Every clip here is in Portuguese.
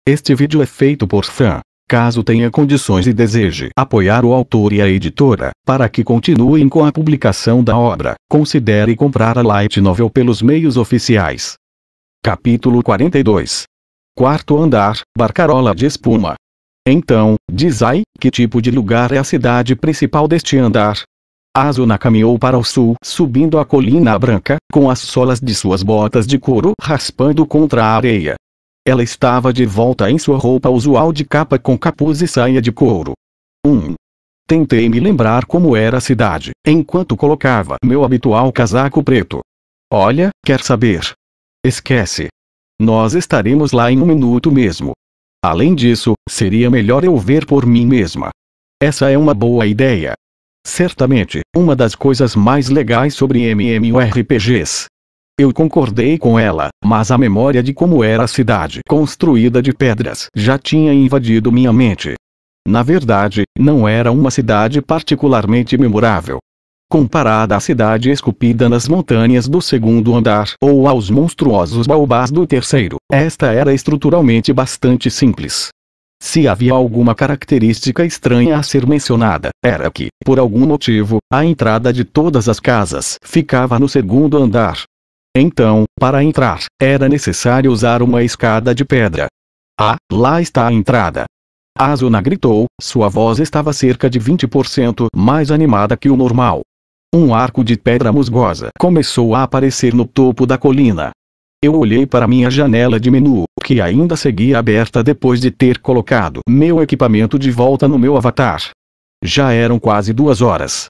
Este vídeo é feito por fã. Caso tenha condições e deseje apoiar o autor e a editora, para que continuem com a publicação da obra, considere comprar a Light Novel pelos meios oficiais. Capítulo 42. Quarto andar, Barcarola de espuma. Então, diz aí, que tipo de lugar é a cidade principal deste andar? Asuna caminhou para o sul, subindo a colina branca, com as solas de suas botas de couro raspando contra a areia. Ela estava de volta em sua roupa usual de capa com capuz e saia de couro. Tentei me lembrar como era a cidade, enquanto colocava meu habitual casaco preto. Olha, quer saber? Esquece. Nós estaremos lá em um minuto mesmo. Além disso, seria melhor eu ver por mim mesma. Essa é uma boa ideia. Certamente, uma das coisas mais legais sobre MMORPGs. Eu concordei com ela, mas a memória de como era a cidade construída de pedras já tinha invadido minha mente. Na verdade, não era uma cidade particularmente memorável. Comparada à cidade esculpida nas montanhas do segundo andar ou aos monstruosos baobás do terceiro, esta era estruturalmente bastante simples. Se havia alguma característica estranha a ser mencionada, era que, por algum motivo, a entrada de todas as casas ficava no segundo andar. Então, para entrar, era necessário usar uma escada de pedra. Ah, lá está a entrada. Asuna gritou, sua voz estava cerca de 20% mais animada que o normal. Um arco de pedra musgosa começou a aparecer no topo da colina. Eu olhei para minha janela de menu, que ainda seguia aberta depois de ter colocado meu equipamento de volta no meu avatar. Já eram quase 2 horas.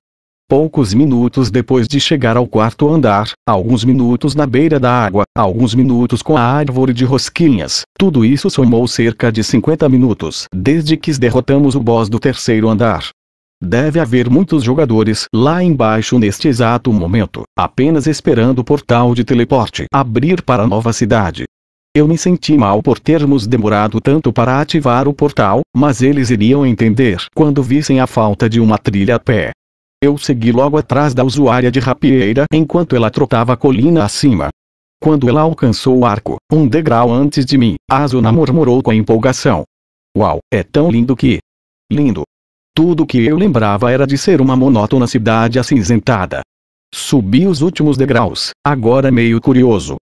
Poucos minutos depois de chegar ao quarto andar, alguns minutos na beira da água, alguns minutos com a árvore de rosquinhas, tudo isso somou cerca de 50 minutos desde que derrotamos o boss do terceiro andar. Deve haver muitos jogadores lá embaixo neste exato momento, apenas esperando o portal de teleporte abrir para a nova cidade. Eu me senti mal por termos demorado tanto para ativar o portal, mas eles iriam entender quando vissem a falta de uma trilha a pé. Eu segui logo atrás da usuária de rapieira enquanto ela trotava a colina acima. Quando ela alcançou o arco, um degrau antes de mim, Asuna murmurou com empolgação. Uau, é tão lindo que... Lindo. Tudo que eu lembrava era de ser uma monótona cidade acinzentada. Subi os últimos degraus, agora meio curioso.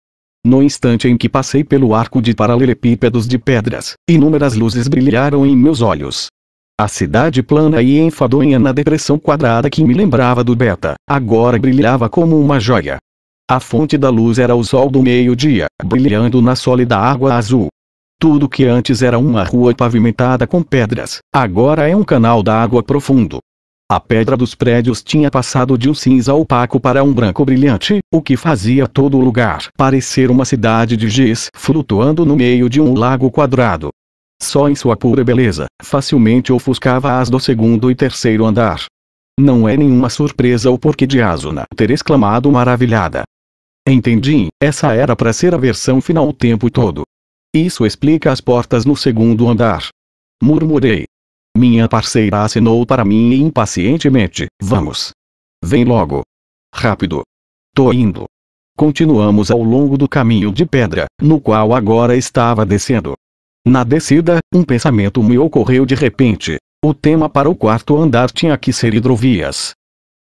No instante em que passei pelo arco de paralelepípedos de pedras, inúmeras luzes brilharam em meus olhos. A cidade plana e enfadonha na depressão quadrada que me lembrava do Beta, agora brilhava como uma joia. A fonte da luz era o sol do meio-dia, brilhando na sólida água azul. Tudo que antes era uma rua pavimentada com pedras, agora é um canal d'água profundo. A pedra dos prédios tinha passado de um cinza opaco para um branco brilhante, o que fazia todo o lugar parecer uma cidade de giz flutuando no meio de um lago quadrado. Só em sua pura beleza, facilmente ofuscava as do segundo e terceiro andar. Não é nenhuma surpresa o porquê de Asuna ter exclamado maravilhada. Entendi, essa era para ser a versão final o tempo todo. Isso explica as portas no segundo andar. Murmurei. Minha parceira acenou para mim impacientemente, vamos. Vem logo. Rápido. Tô indo. Continuamos ao longo do caminho de pedra, no qual agora estava descendo. Na descida, um pensamento me ocorreu de repente. O tema para o quarto andar tinha que ser hidrovias.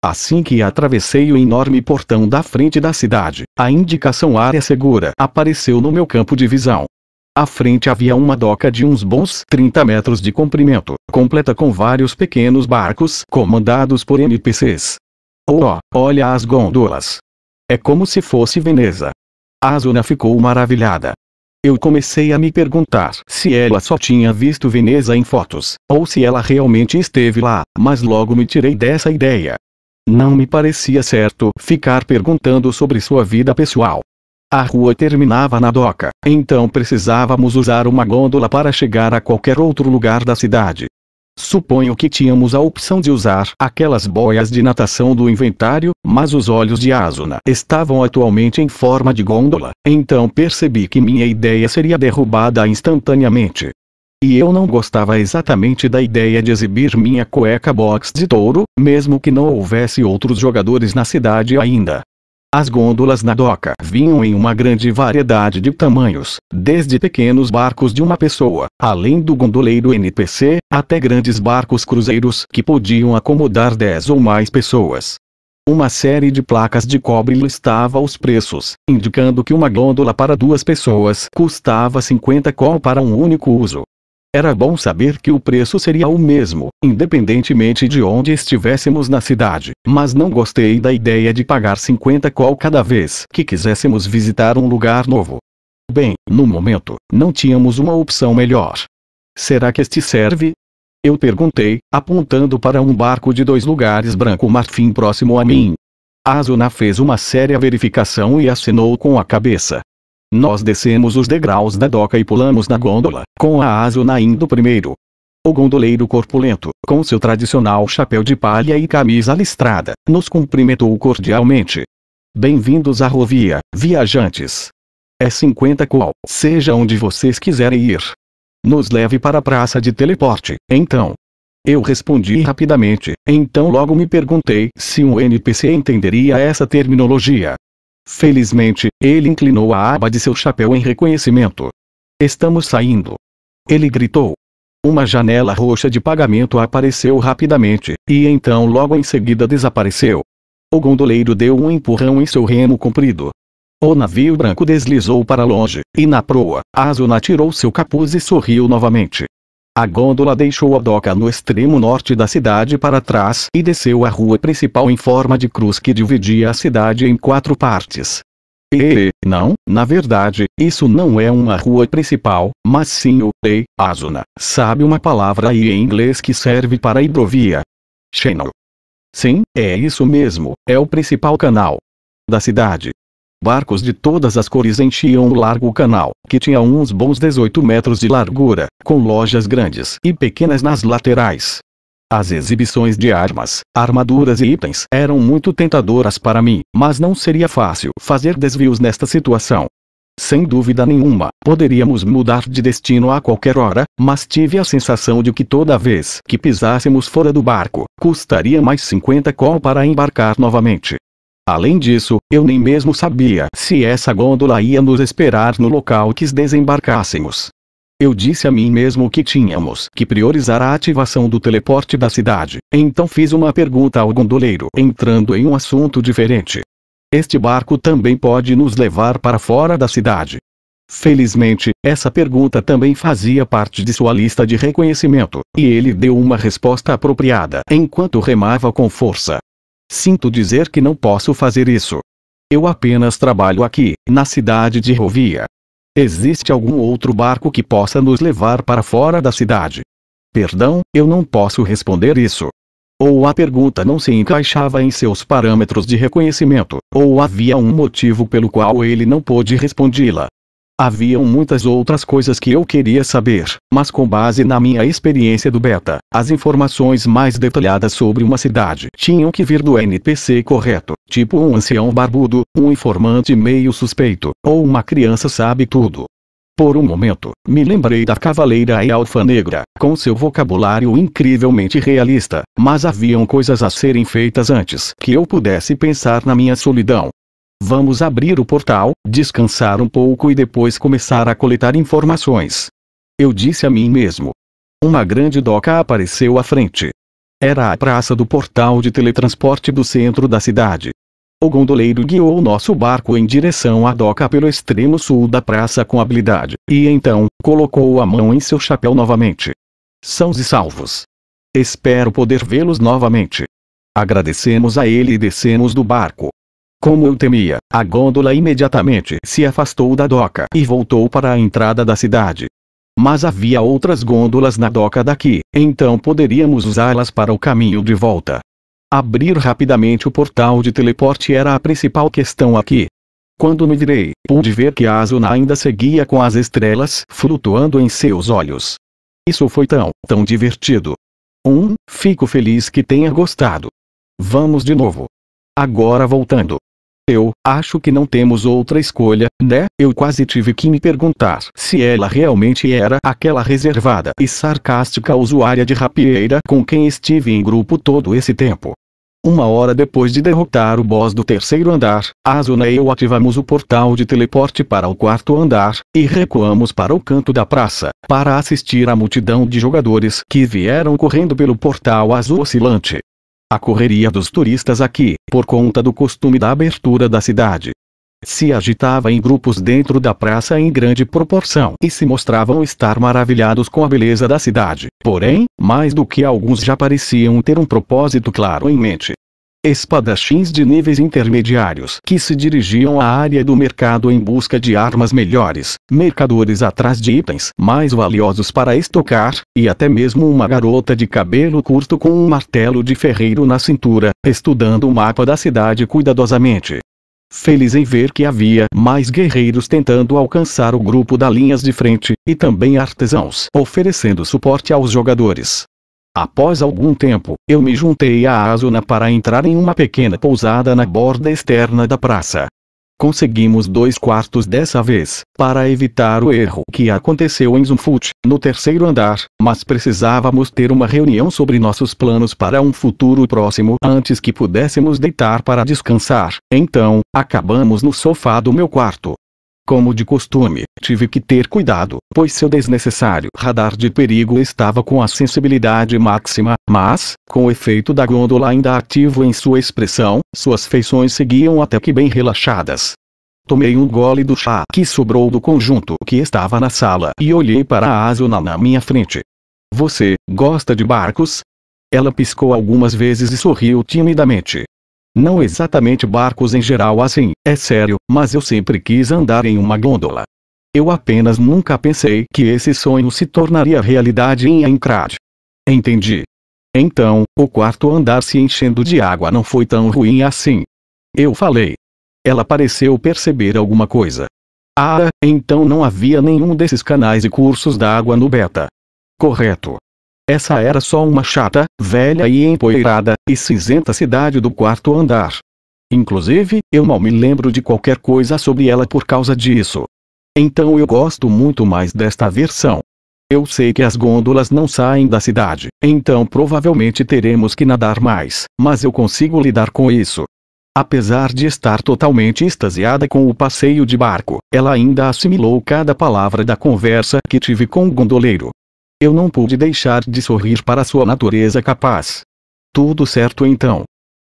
Assim que atravessei o enorme portão da frente da cidade, a indicação área segura apareceu no meu campo de visão. À frente havia uma doca de uns bons 30 metros de comprimento, completa com vários pequenos barcos comandados por NPCs. Oh, olha as gôndolas. É como se fosse Veneza. Asuna ficou maravilhada. Eu comecei a me perguntar se ela só tinha visto Veneza em fotos, ou se ela realmente esteve lá, mas logo me tirei dessa ideia. Não me parecia certo ficar perguntando sobre sua vida pessoal. A rua terminava na doca, então precisávamos usar uma gôndola para chegar a qualquer outro lugar da cidade. Suponho que tínhamos a opção de usar aquelas boias de natação do inventário, mas os olhos de Asuna estavam atualmente em forma de gôndola, então percebi que minha ideia seria derrubada instantaneamente. E eu não gostava exatamente da ideia de exibir minha cueca box de touro, mesmo que não houvesse outros jogadores na cidade ainda. As gôndolas na doca vinham em uma grande variedade de tamanhos, desde pequenos barcos de uma pessoa, além do gondoleiro NPC, até grandes barcos cruzeiros que podiam acomodar 10 ou mais pessoas. Uma série de placas de cobre listava os preços, indicando que uma gôndola para 2 pessoas custava 50 col para um único uso. Era bom saber que o preço seria o mesmo, independentemente de onde estivéssemos na cidade, mas não gostei da ideia de pagar 50 col cada vez que quiséssemos visitar um lugar novo. Bem, no momento, não tínhamos uma opção melhor. Será que este serve? Eu perguntei, apontando para um barco de 2 lugares branco marfim próximo a mim. Asuna fez uma séria verificação e acenou com a cabeça. Nós descemos os degraus da doca e pulamos na gôndola, com a Asuna indo primeiro. O gondoleiro corpulento, com seu tradicional chapéu de palha e camisa listrada, nos cumprimentou cordialmente. Bem-vindos à Rovia, viajantes. É 50 col, seja onde vocês quiserem ir. Nos leve para a praça de teleporte, então. Eu respondi rapidamente, então logo me perguntei se um NPC entenderia essa terminologia. Felizmente, ele inclinou a aba de seu chapéu em reconhecimento. Estamos saindo. Ele gritou. Uma janela roxa de pagamento apareceu rapidamente, e então logo em seguida desapareceu. O gondoleiro deu um empurrão em seu remo comprido. O navio branco deslizou para longe, e na proa, Asuna tirou seu capuz e sorriu novamente. A gôndola deixou a doca no extremo norte da cidade para trás e desceu a rua principal em forma de cruz que dividia a cidade em 4 partes. Não, na verdade, isso não é uma rua principal, mas sim o Asuna, sabe uma palavra aí em inglês que serve para hidrovia? Channel. Sim, é isso mesmo, é o principal canal da cidade. Barcos de todas as cores enchiam o largo canal, que tinha uns bons 18 metros de largura, com lojas grandes e pequenas nas laterais. As exibições de armas, armaduras e itens eram muito tentadoras para mim, mas não seria fácil fazer desvios nesta situação. Sem dúvida nenhuma, poderíamos mudar de destino a qualquer hora, mas tive a sensação de que toda vez que pisássemos fora do barco, custaria mais 50 col para embarcar novamente. Além disso, eu nem mesmo sabia se essa gôndola ia nos esperar no local que desembarcássemos. Eu disse a mim mesmo que tínhamos que priorizar a ativação do teleporte da cidade, então fiz uma pergunta ao gondoleiro, entrando em um assunto diferente. Este barco também pode nos levar para fora da cidade? Felizmente, essa pergunta também fazia parte de sua lista de reconhecimento, e ele deu uma resposta apropriada enquanto remava com força. Sinto dizer que não posso fazer isso. Eu apenas trabalho aqui, na cidade de Rovia. Existe algum outro barco que possa nos levar para fora da cidade? Perdão, eu não posso responder isso. Ou a pergunta não se encaixava em seus parâmetros de reconhecimento, ou havia um motivo pelo qual ele não pôde respondê-la. Haviam muitas outras coisas que eu queria saber, mas com base na minha experiência do beta, as informações mais detalhadas sobre uma cidade tinham que vir do NPC correto, tipo um ancião barbudo, um informante meio suspeito, ou uma criança sabe tudo. Por um momento, me lembrei da Cavaleira e Alfa Negra, com seu vocabulário incrivelmente realista, mas haviam coisas a serem feitas antes que eu pudesse pensar na minha solidão. Vamos abrir o portal, descansar um pouco e depois começar a coletar informações. Eu disse a mim mesmo. Uma grande doca apareceu à frente. Era a praça do portal de teletransporte do centro da cidade. O gondoleiro guiou o nosso barco em direção à doca pelo extremo sul da praça com habilidade, e então, colocou a mão em seu chapéu novamente. Sãos e salvos. Espero poder vê-los novamente. Agradecemos a ele e descemos do barco. Como eu temia, a gôndola imediatamente se afastou da doca e voltou para a entrada da cidade. Mas havia outras gôndolas na doca daqui, então poderíamos usá-las para o caminho de volta. Abrir rapidamente o portal de teleporte era a principal questão aqui. Quando me virei, pude ver que a Asuna ainda seguia com as estrelas flutuando em seus olhos. Isso foi tão divertido. Fico feliz que tenha gostado. Vamos de novo. Agora voltando. Eu acho que não temos outra escolha, né? Eu quase tive que me perguntar se ela realmente era aquela reservada e sarcástica usuária de rapieira com quem estive em grupo todo esse tempo. Uma hora depois de derrotar o boss do terceiro andar, Asuna e eu ativamos o portal de teleporte para o quarto andar, e recuamos para o canto da praça, para assistir à multidão de jogadores que vieram correndo pelo portal azul oscilante. A correria dos turistas aqui, por conta do costume da abertura da cidade, se agitava em grupos dentro da praça em grande proporção e se mostravam estar maravilhados com a beleza da cidade. Porém, mais do que alguns já pareciam ter um propósito claro em mente. Espadachins de níveis intermediários que se dirigiam à área do mercado em busca de armas melhores, mercadores atrás de itens mais valiosos para estocar, e até mesmo uma garota de cabelo curto com um martelo de ferreiro na cintura, estudando o mapa da cidade cuidadosamente. Feliz em ver que havia mais guerreiros tentando alcançar o grupo das linhas de frente, e também artesãos oferecendo suporte aos jogadores. Após algum tempo, eu me juntei a Asuna para entrar em uma pequena pousada na borda externa da praça. Conseguimos 2 quartos dessa vez, para evitar o erro que aconteceu em Zumfut, no terceiro andar, mas precisávamos ter uma reunião sobre nossos planos para um futuro próximo antes que pudéssemos deitar para descansar. Então, acabamos no sofá do meu quarto. Como de costume, tive que ter cuidado, pois seu desnecessário radar de perigo estava com a sensibilidade máxima, mas, com o efeito da gôndola ainda ativo em sua expressão, suas feições seguiam até que bem relaxadas. Tomei um gole do chá que sobrou do conjunto que estava na sala e olhei para a Asuna na minha frente. Você gosta de barcos? Ela piscou algumas vezes e sorriu timidamente. Não exatamente barcos em geral assim, é sério, mas eu sempre quis andar em uma gôndola. Eu apenas nunca pensei que esse sonho se tornaria realidade em Aincrad. Entendi. Então, o quarto andar se enchendo de água não foi tão ruim assim. Eu falei. Ela pareceu perceber alguma coisa. Ah, então não havia nenhum desses canais e cursos d'água no beta. Correto. Essa era só uma chata, velha e empoeirada, e cinzenta cidade do quarto andar. Inclusive, eu mal me lembro de qualquer coisa sobre ela por causa disso. Então eu gosto muito mais desta versão. Eu sei que as gôndolas não saem da cidade, então provavelmente teremos que nadar mais, mas eu consigo lidar com isso. Apesar de estar totalmente extasiada com o passeio de barco, ela ainda assimilou cada palavra da conversa que tive com o gondoleiro. Eu não pude deixar de sorrir para sua natureza capaz. Tudo certo então.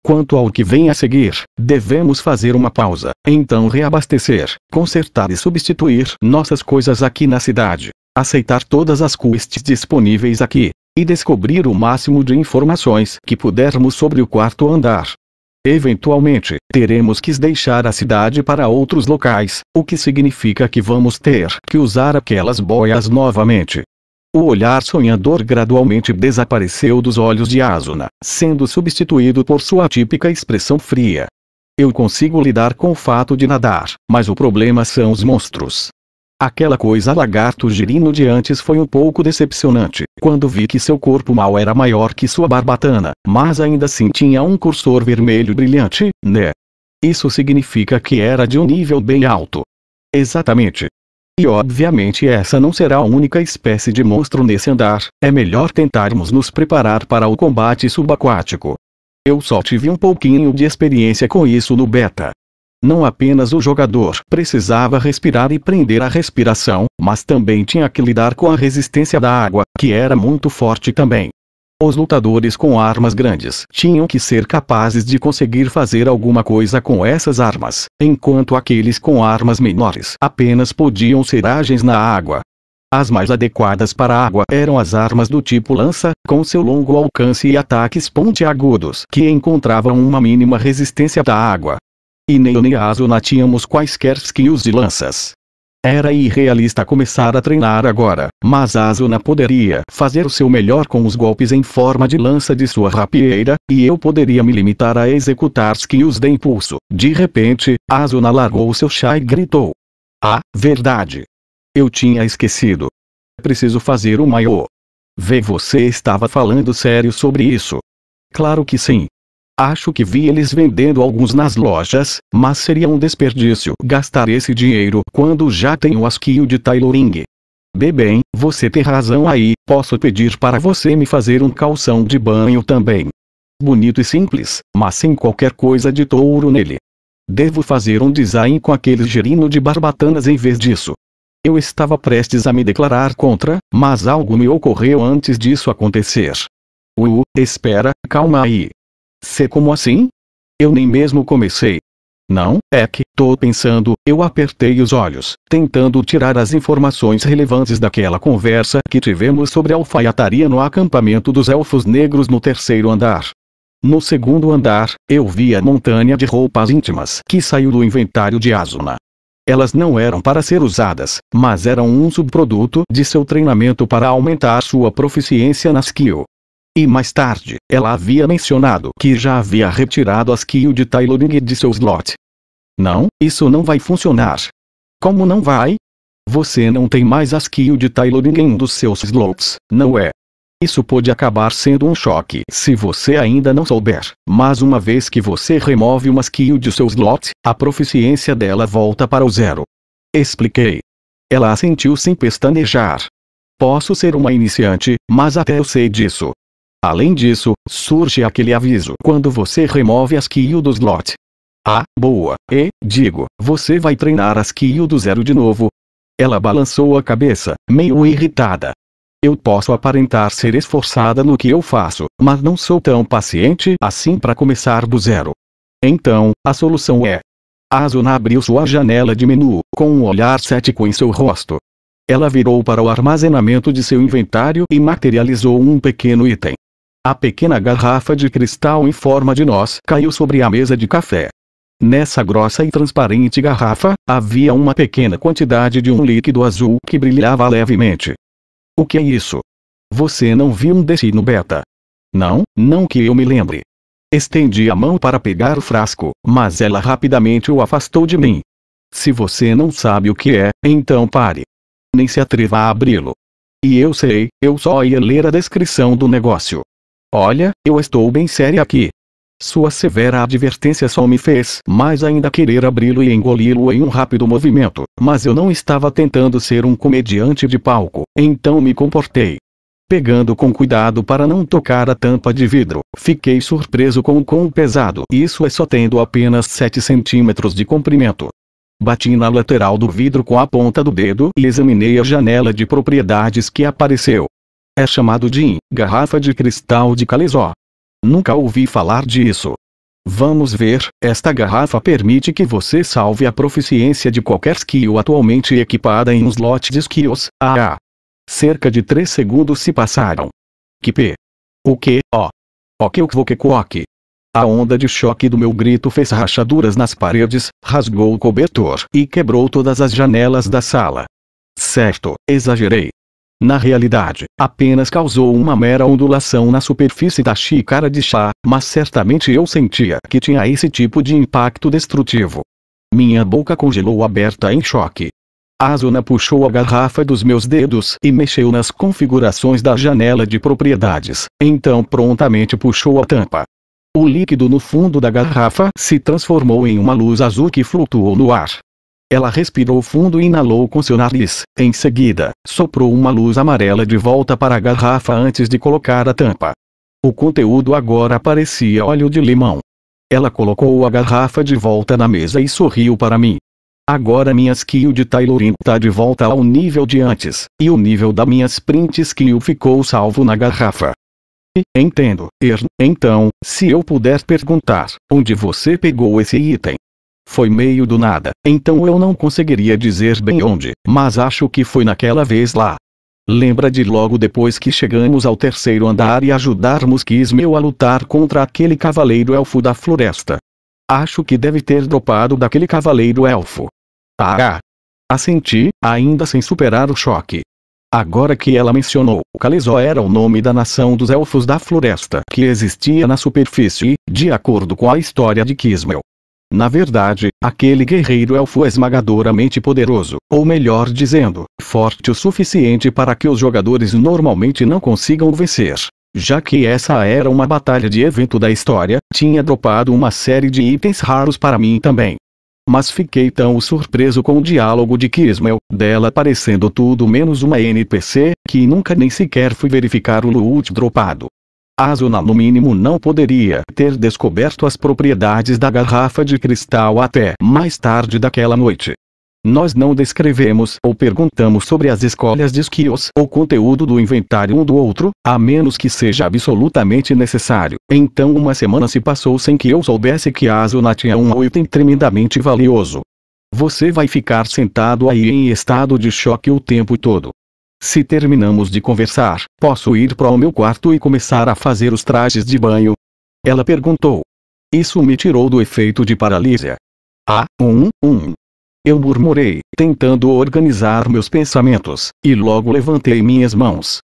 Quanto ao que vem a seguir, devemos fazer uma pausa, então reabastecer, consertar e substituir nossas coisas aqui na cidade, aceitar todas as quests disponíveis aqui, e descobrir o máximo de informações que pudermos sobre o quarto andar. Eventualmente, teremos que deixar a cidade para outros locais, o que significa que vamos ter que usar aquelas boias novamente. O olhar sonhador gradualmente desapareceu dos olhos de Asuna, sendo substituído por sua típica expressão fria. Eu consigo lidar com o fato de nadar, mas o problema são os monstros. Aquela coisa lagarto girino de antes foi um pouco decepcionante, quando vi que seu corpo mal era maior que sua barbatana, mas ainda assim tinha um cursor vermelho brilhante, né? Isso significa que era de um nível bem alto. Exatamente. E obviamente essa não será a única espécie de monstro nesse andar, é melhor tentarmos nos preparar para o combate subaquático. Eu só tive um pouquinho de experiência com isso no beta. Não apenas o jogador precisava respirar e prender a respiração, mas também tinha que lidar com a resistência da água, que era muito forte também. Os lutadores com armas grandes tinham que ser capazes de conseguir fazer alguma coisa com essas armas, enquanto aqueles com armas menores apenas podiam ser ágeis na água. As mais adequadas para a água eram as armas do tipo lança, com seu longo alcance e ataques pontiagudos que encontravam uma mínima resistência da água. E nem eu nem a Asuna tínhamos quaisquer skills de lanças. Era irrealista começar a treinar agora, mas a Asuna poderia fazer o seu melhor com os golpes em forma de lança de sua rapieira, e eu poderia me limitar a executar skills de impulso. De repente, a Asuna largou seu chá e gritou. Ah, verdade. Eu tinha esquecido. Preciso fazer o maiô. Vê, você estava falando sério sobre isso? Claro que sim. Acho que vi eles vendendo alguns nas lojas, mas seria um desperdício gastar esse dinheiro quando já tenho a skill de tailoring. Bem, você tem razão aí, posso pedir para você me fazer um calção de banho também. bonito e simples, mas sem qualquer coisa de touro nele. Devo fazer um design com aquele girino de barbatanas em vez disso. Eu estava prestes a me declarar contra, mas algo me ocorreu antes disso acontecer. Espera, calma aí. Como assim? Eu nem mesmo comecei. Não, é que, tô pensando, eu apertei os olhos, tentando tirar as informações relevantes daquela conversa que tivemos sobre a alfaiataria no acampamento dos elfos negros no terceiro andar. No segundo andar, eu vi a montanha de roupas íntimas que saiu do inventário de Asuna. Elas não eram para ser usadas, mas eram um subproduto de seu treinamento para aumentar sua proficiência na skill. E mais tarde, ela havia mencionado que já havia retirado a skill de tailoring de seu slot. Não, isso não vai funcionar. Como não vai? Você não tem mais a skill de tailoring em um dos seus slots, não é? Isso pode acabar sendo um choque se você ainda não souber, mas uma vez que você remove uma skill de seu slot, a proficiência dela volta para o zero. Expliquei. Ela assentiu sem pestanejar. Posso ser uma iniciante, mas até eu sei disso. Além disso, surge aquele aviso quando você remove a skill do slot. Ah, boa, digo, você vai treinar a skill do zero de novo? Ela balançou a cabeça, meio irritada. Eu posso aparentar ser esforçada no que eu faço, mas não sou tão paciente assim para começar do zero. Então, a solução é... Asuna abriu sua janela de menu, com um olhar cético em seu rosto. Ela virou para o armazenamento de seu inventário e materializou um pequeno item. A pequena garrafa de cristal em forma de nós caiu sobre a mesa de café. Nessa grossa e transparente garrafa, havia uma pequena quantidade de um líquido azul que brilhava levemente. O que é isso? Você não viu um desse no beta? Não que eu me lembre. Estendi a mão para pegar o frasco, mas ela rapidamente o afastou de mim. Se você não sabe o que é, então pare. Nem se atreva a abri-lo. E eu sei, eu só ia ler a descrição do negócio. Olha, eu estou bem séria aqui. Sua severa advertência só me fez mais ainda querer abri-lo e engoli-lo em um rápido movimento, mas eu não estava tentando ser um comediante de palco, então me comportei. Pegando com cuidado para não tocar a tampa de vidro, fiquei surpreso com o quão pesado isso é só tendo apenas 7 centímetros de comprimento. Bati na lateral do vidro com a ponta do dedo e examinei a janela de propriedades que apareceu. É chamado de garrafa de cristal de Kalezó. Nunca ouvi falar disso. Vamos ver, esta garrafa permite que você salve a proficiência de qualquer skill atualmente equipada em um slot de skills, Cerca de 3 segundos se passaram. O que? Ok. A onda de choque do meu grito fez rachaduras nas paredes, rasgou o cobertor e quebrou todas as janelas da sala. Certo, exagerei. Na realidade, apenas causou uma mera ondulação na superfície da xícara de chá, mas certamente eu sentia que tinha esse tipo de impacto destrutivo. Minha boca congelou aberta em choque. Asuna puxou a garrafa dos meus dedos e mexeu nas configurações da janela de propriedades, então prontamente puxou a tampa. O líquido no fundo da garrafa se transformou em uma luz azul que flutuou no ar. Ela respirou fundo e inalou com seu nariz. Em seguida, soprou uma luz amarela de volta para a garrafa antes de colocar a tampa. O conteúdo agora parecia óleo de limão. Ela colocou a garrafa de volta na mesa e sorriu para mim. Agora minha skill de tailoring está de volta ao nível de antes, e o nível da minha sprint skill ficou salvo na garrafa. Entendo. Então, se eu puder perguntar, onde você pegou esse item? Foi meio do nada, então eu não conseguiria dizer bem onde, mas acho que foi naquela vez lá. Lembra de logo depois que chegamos ao terceiro andar e ajudarmos Kismel a lutar contra aquele cavaleiro elfo da floresta? Acho que deve ter dropado daquele cavaleiro elfo. Assenti, ainda sem superar o choque. Agora que ela mencionou, Kalezó era o nome da nação dos elfos da floresta que existia na superfície, de acordo com a história de Kismel. Na verdade, aquele guerreiro elfo é esmagadoramente poderoso, ou melhor dizendo, forte o suficiente para que os jogadores normalmente não consigam vencer. Já que essa era uma batalha de evento da história, tinha dropado uma série de itens raros para mim também. Mas fiquei tão surpreso com o diálogo de Kismel, dela parecendo tudo menos uma NPC, que nunca nem sequer fui verificar o loot dropado. Asuna no mínimo não poderia ter descoberto as propriedades da garrafa de cristal até mais tarde daquela noite. Nós não descrevemos ou perguntamos sobre as escolhas de skills ou conteúdo do inventário um do outro, a menos que seja absolutamente necessário. Então uma semana se passou sem que eu soubesse que Asuna tinha um item tremendamente valioso. Você vai ficar sentado aí em estado de choque o tempo todo. Se terminamos de conversar, posso ir para o meu quarto e começar a fazer os trajes de banho? Ela perguntou. Isso me tirou do efeito de paralisia. Eu murmurei, tentando organizar meus pensamentos, e logo levantei minhas mãos.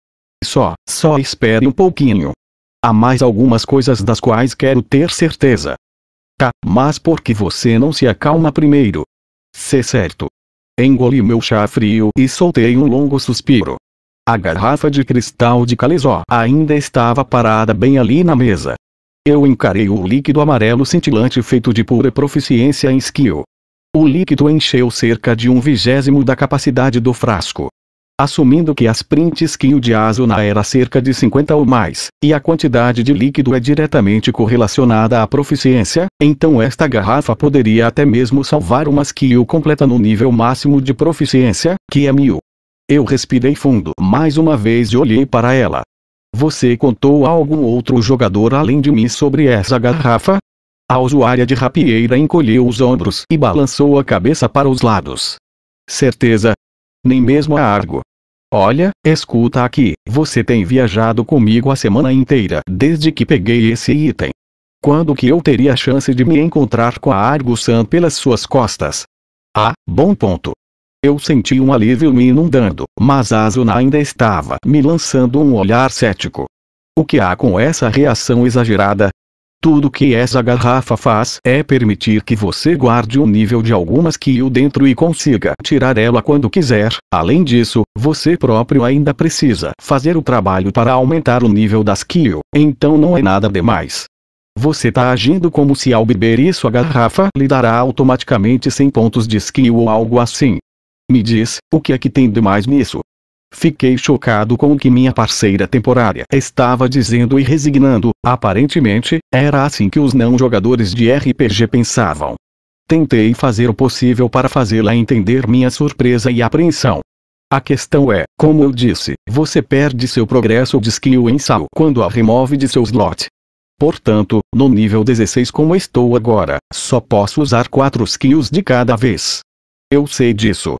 Só espere um pouquinho. Há mais algumas coisas das quais quero ter certeza. Tá, mas por que você não se acalma primeiro? Certo. Engoli meu chá frio e soltei um longo suspiro. A garrafa de cristal de Kalezó ainda estava parada bem ali na mesa. Eu encarei o líquido amarelo cintilante feito de pura proficiência em skill. O líquido encheu cerca de 1/20 da capacidade do frasco. Assumindo que a sprint skill de Asuna era cerca de 50 ou mais, e a quantidade de líquido é diretamente correlacionada à proficiência, então esta garrafa poderia até mesmo salvar uma skill completa no nível máximo de proficiência, que é 1000. Eu respirei fundo mais uma vez e olhei para ela. Você contou a algum outro jogador além de mim sobre essa garrafa? A usuária de rapieira encolheu os ombros e balançou a cabeça para os lados. Certeza? Nem mesmo a Argo. Olha, escuta aqui, você tem viajado comigo a semana inteira desde que peguei esse item. Quando que eu teria a chance de me encontrar com a Argo-san pelas suas costas? Bom ponto. Eu senti um alívio me inundando, mas a Asuna ainda estava me lançando um olhar cético. O que há com essa reação exagerada? Tudo que essa garrafa faz é permitir que você guarde um nível de alguma skill dentro e consiga tirar ela quando quiser. Além disso, você próprio ainda precisa fazer o trabalho para aumentar o nível da skill, então não é nada demais. Você tá agindo como se ao beber isso a garrafa lhe dará automaticamente 100 pontos de skill ou algo assim. Me diz, o que é que tem de mais nisso? Fiquei chocado com o que minha parceira temporária estava dizendo e resignando. Aparentemente, era assim que os não-jogadores de RPG pensavam. Tentei fazer o possível para fazê-la entender minha surpresa e apreensão. A questão é, como eu disse, você perde seu progresso de skill em SAO quando a remove de seu slot. Portanto, no nível 16 como estou agora, só posso usar 4 skills de cada vez. Eu sei disso.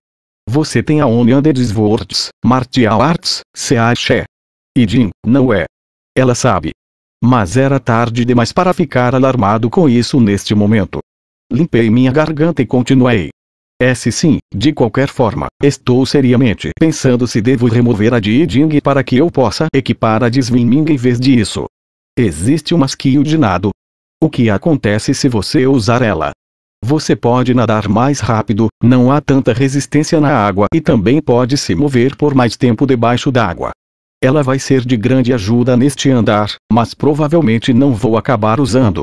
Você tem a Onion the Swords, Martial Arts, Seaché. E Jin, não é? Ela sabe. Mas era tarde demais para ficar alarmado com isso neste momento. Limpei minha garganta e continuei. Sim, de qualquer forma, estou seriamente pensando se devo remover a de Jing para que eu possa equipar a de Swimming em vez disso. Existe uma skill de nado. O que acontece se você usar ela? Você pode nadar mais rápido, não há tanta resistência na água e também pode se mover por mais tempo debaixo d'água. Ela vai ser de grande ajuda neste andar, mas provavelmente não vou acabar usando.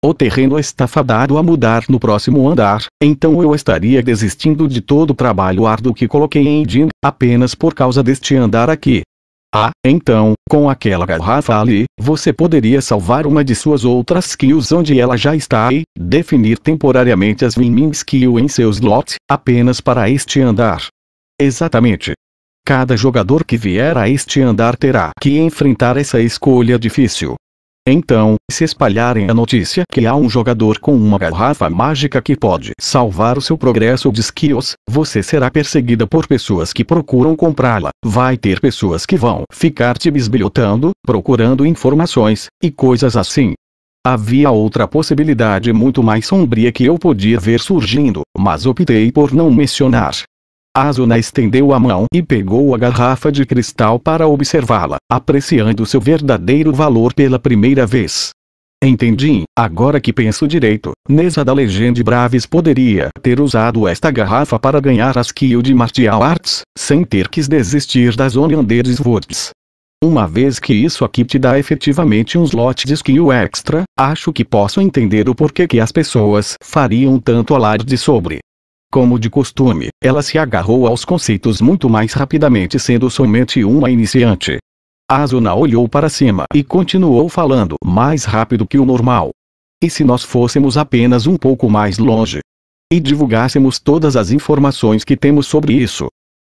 O terreno está fadado a mudar no próximo andar, então eu estaria desistindo de todo o trabalho árduo que coloquei em Jin, apenas por causa deste andar aqui. Então, com aquela garrafa ali, você poderia salvar uma de suas outras skills onde ela já está e definir temporariamente as Swimming skill em seu slot, apenas para este andar. Exatamente. Cada jogador que vier a este andar terá que enfrentar essa escolha difícil. Então, se espalharem a notícia que há um jogador com uma garrafa mágica que pode salvar o seu progresso de skills, você será perseguida por pessoas que procuram comprá-la. Vai ter pessoas que vão ficar te bisbilhotando, procurando informações, e coisas assim. Havia outra possibilidade muito mais sombria que eu podia ver surgindo, mas optei por não mencionar. Asuna estendeu a mão e pegou a garrafa de cristal para observá-la, apreciando seu verdadeiro valor pela primeira vez. Entendi, agora que penso direito, Nessa da Legend Braves poderia ter usado esta garrafa para ganhar a skill de Martial Arts, sem ter que desistir das Onion the Swords. Uma vez que isso aqui te dá efetivamente um slot de skill extra, acho que posso entender o porquê que as pessoas fariam tanto alarde sobre. Como de costume, ela se agarrou aos conceitos muito mais rapidamente sendo somente uma iniciante. Asuna olhou para cima e continuou falando mais rápido que o normal. E se nós fôssemos apenas um pouco mais longe? E divulgássemos todas as informações que temos sobre isso?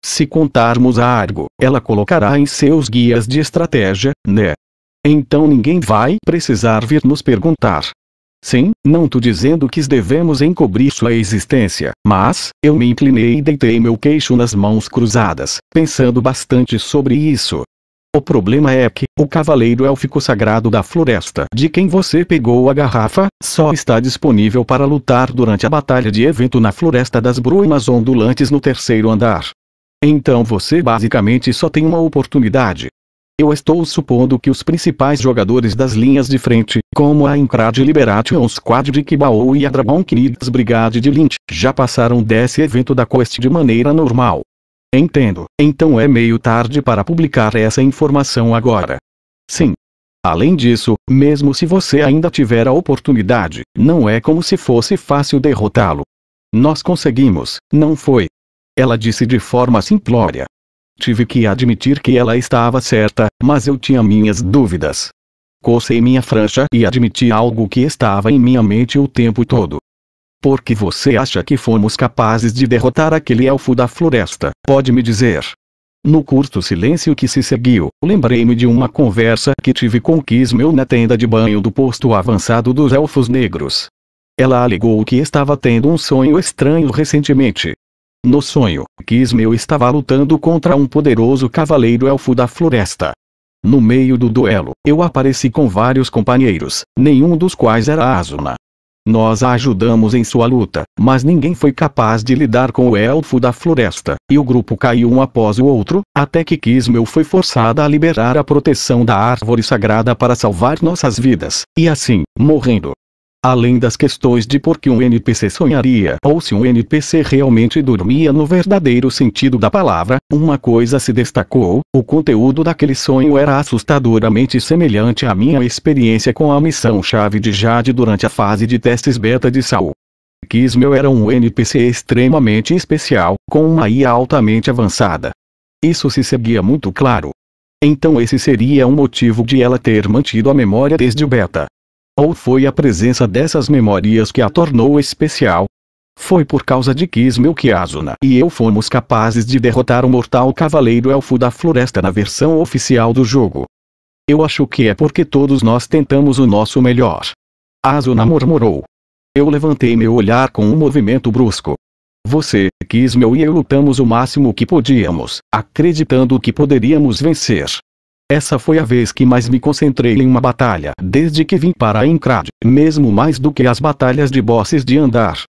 Se contarmos a Argo, ela colocará em seus guias de estratégia, né? Então ninguém vai precisar vir nos perguntar. Sim, não tô dizendo que devemos encobrir sua existência, mas, eu me inclinei e deitei meu queixo nas mãos cruzadas, pensando bastante sobre isso. O problema é que, o cavaleiro élfico sagrado da floresta de quem você pegou a garrafa, só está disponível para lutar durante a batalha de evento na Floresta das Brumas Ondulantes no 3º andar. Então você basicamente só tem uma oportunidade. Eu estou supondo que os principais jogadores das linhas de frente, como a Incrad Liberation Squad de Kibao e a Dragon Knights Brigade de Lynch, já passaram desse evento da quest de maneira normal. Entendo, então é meio tarde para publicar essa informação agora. Sim. Além disso, mesmo se você ainda tiver a oportunidade, não é como se fosse fácil derrotá-lo. Nós conseguimos, não foi? Ela disse de forma simplória. Tive que admitir que ela estava certa, mas eu tinha minhas dúvidas. Cocei minha franja e admiti algo que estava em minha mente o tempo todo. Por que você acha que fomos capazes de derrotar aquele elfo da floresta? Pode me dizer. No curto silêncio que se seguiu, lembrei-me de uma conversa que tive com Kismel na tenda de banho do posto avançado dos Elfos Negros. Ela alegou que estava tendo um sonho estranho recentemente. No sonho, Kismel estava lutando contra um poderoso cavaleiro elfo da floresta. No meio do duelo, eu apareci com vários companheiros, nenhum dos quais era Asuna. Nós a ajudamos em sua luta, mas ninguém foi capaz de lidar com o elfo da floresta, e o grupo caiu um após o outro, até que Kismel foi forçada a liberar a proteção da árvore sagrada para salvar nossas vidas, e assim, morrendo. Além das questões de por que um NPC sonharia ou se um NPC realmente dormia no verdadeiro sentido da palavra, uma coisa se destacou: o conteúdo daquele sonho era assustadoramente semelhante à minha experiência com a missão-chave de Jade durante a fase de testes beta de Saul. Kismel era um NPC extremamente especial, com uma IA altamente avançada. Isso se seguia muito claro. Então esse seria um motivo de ela ter mantido a memória desde o beta. Ou foi a presença dessas memórias que a tornou especial? Foi por causa de Kismel que Asuna e eu fomos capazes de derrotar o mortal cavaleiro elfo da floresta na versão oficial do jogo. Eu acho que é porque todos nós tentamos o nosso melhor. Asuna murmurou. Eu levantei meu olhar com um movimento brusco. Você, Kismel e eu lutamos o máximo que podíamos, acreditando que poderíamos vencer. Essa foi a vez que mais me concentrei em uma batalha desde que vim para a Incrad, mesmo mais do que as batalhas de bosses de andar.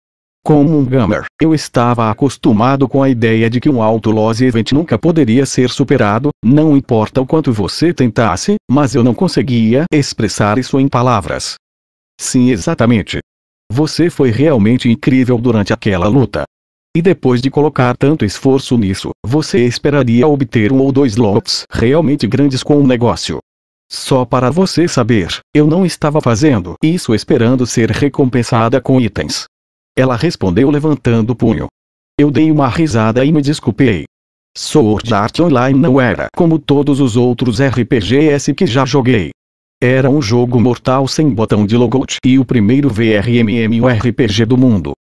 Como um gamer, eu estava acostumado com a ideia de que um Outlaws Event nunca poderia ser superado, não importa o quanto você tentasse, mas eu não conseguia expressar isso em palavras. Sim, exatamente. Você foi realmente incrível durante aquela luta. E depois de colocar tanto esforço nisso, você esperaria obter um ou dois lots realmente grandes com o negócio. Só para você saber, eu não estava fazendo isso esperando ser recompensada com itens. Ela respondeu levantando o punho. Eu dei uma risada e me desculpei. Sword Art Online não era como todos os outros RPGs que já joguei. Era um jogo mortal sem botão de logout e o primeiro VRMMORPG do mundo.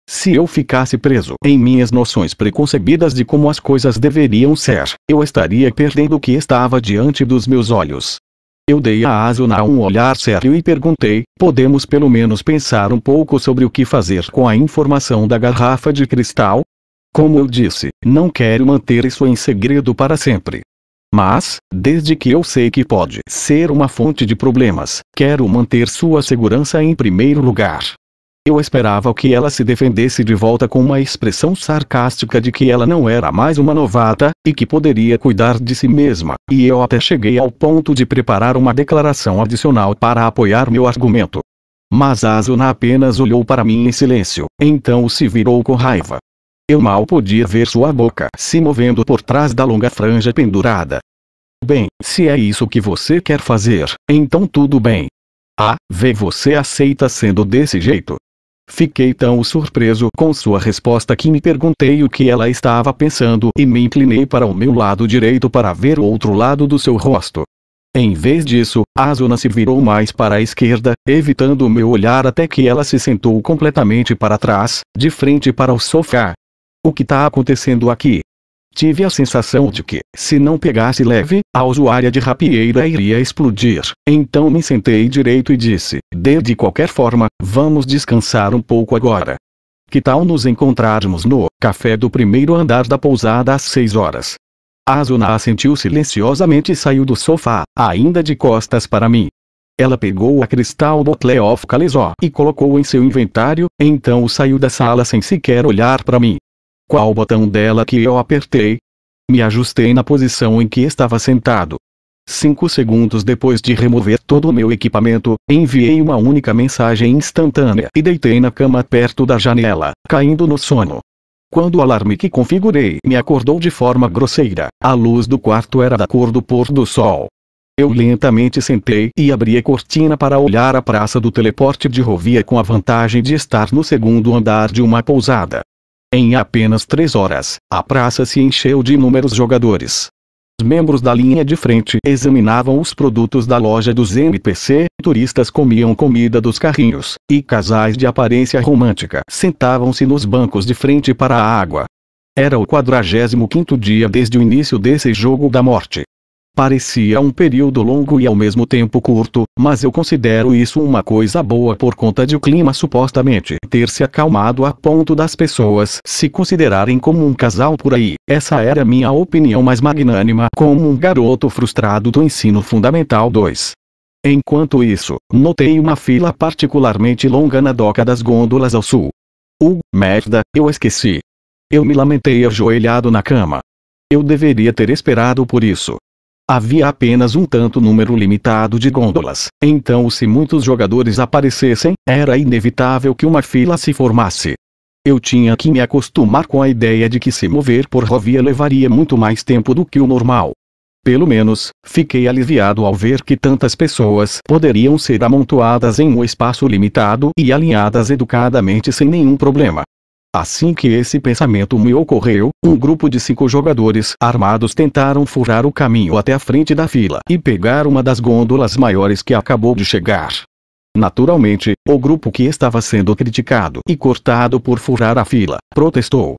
Se eu ficasse preso em minhas noções preconcebidas de como as coisas deveriam ser, eu estaria perdendo o que estava diante dos meus olhos. Eu dei a Asuna um olhar sério e perguntei: podemos pelo menos pensar um pouco sobre o que fazer com a informação da garrafa de cristal? Como eu disse, não quero manter isso em segredo para sempre. Mas, desde que eu sei que pode ser uma fonte de problemas, quero manter sua segurança em primeiro lugar. Eu esperava que ela se defendesse de volta com uma expressão sarcástica de que ela não era mais uma novata, e que poderia cuidar de si mesma, e eu até cheguei ao ponto de preparar uma declaração adicional para apoiar meu argumento. Mas Asuna apenas olhou para mim em silêncio, então se virou com raiva. Eu mal podia ver sua boca se movendo por trás da longa franja pendurada. Bem, se é isso que você quer fazer, então tudo bem. Ah, vê, você aceita sendo desse jeito? Fiquei tão surpreso com sua resposta que me perguntei o que ela estava pensando e me inclinei para o meu lado direito para ver o outro lado do seu rosto. Em vez disso, Asuna se virou mais para a esquerda, evitando o meu olhar até que ela se sentou completamente para trás, de frente para o sofá. O que está acontecendo aqui? Tive a sensação de que, se não pegasse leve, a usuária de rapieira iria explodir. Então me sentei direito e disse, de qualquer forma, vamos descansar um pouco agora. Que tal nos encontrarmos no café do primeiro andar da pousada às 6 horas? Asuna assentiu silenciosamente e saiu do sofá, ainda de costas para mim. Ela pegou a Crystal Bottle of Kaleso e colocou em seu inventário, então saiu da sala sem sequer olhar para mim. Qual botão dela que eu apertei? Me ajustei na posição em que estava sentado. 5 segundos depois de remover todo o meu equipamento, enviei uma única mensagem instantânea e deitei na cama perto da janela, caindo no sono. Quando o alarme que configurei me acordou de forma grosseira, a luz do quarto era da cor do pôr do sol. Eu lentamente sentei e abri a cortina para olhar a praça do teleporte de Rovia com a vantagem de estar no segundo andar de uma pousada. Em apenas 3 horas, a praça se encheu de inúmeros jogadores. Os membros da linha de frente examinavam os produtos da loja dos NPC, turistas comiam comida dos carrinhos, e casais de aparência romântica sentavam-se nos bancos de frente para a água. Era o 45º dia desde o início desse jogo da morte. Parecia um período longo e ao mesmo tempo curto, mas eu considero isso uma coisa boa por conta de o clima supostamente ter se acalmado a ponto das pessoas se considerarem como um casal por aí. Essa era minha opinião mais magnânima como um garoto frustrado do ensino fundamental 2. Enquanto isso, notei uma fila particularmente longa na doca das gôndolas ao sul. Merda, eu esqueci. Eu me lamentei ajoelhado na cama. Eu deveria ter esperado por isso. Havia apenas um tanto número limitado de gôndolas, então se muitos jogadores aparecessem, era inevitável que uma fila se formasse. Eu tinha que me acostumar com a ideia de que se mover por Rovia levaria muito mais tempo do que o normal. Pelo menos, fiquei aliviado ao ver que tantas pessoas poderiam ser amontoadas em um espaço limitado e alinhadas educadamente sem nenhum problema. Assim que esse pensamento me ocorreu, um grupo de 5 jogadores armados tentaram furar o caminho até a frente da fila e pegar uma das gôndolas maiores que acabou de chegar. Naturalmente, o grupo que estava sendo criticado e cortado por furar a fila, protestou.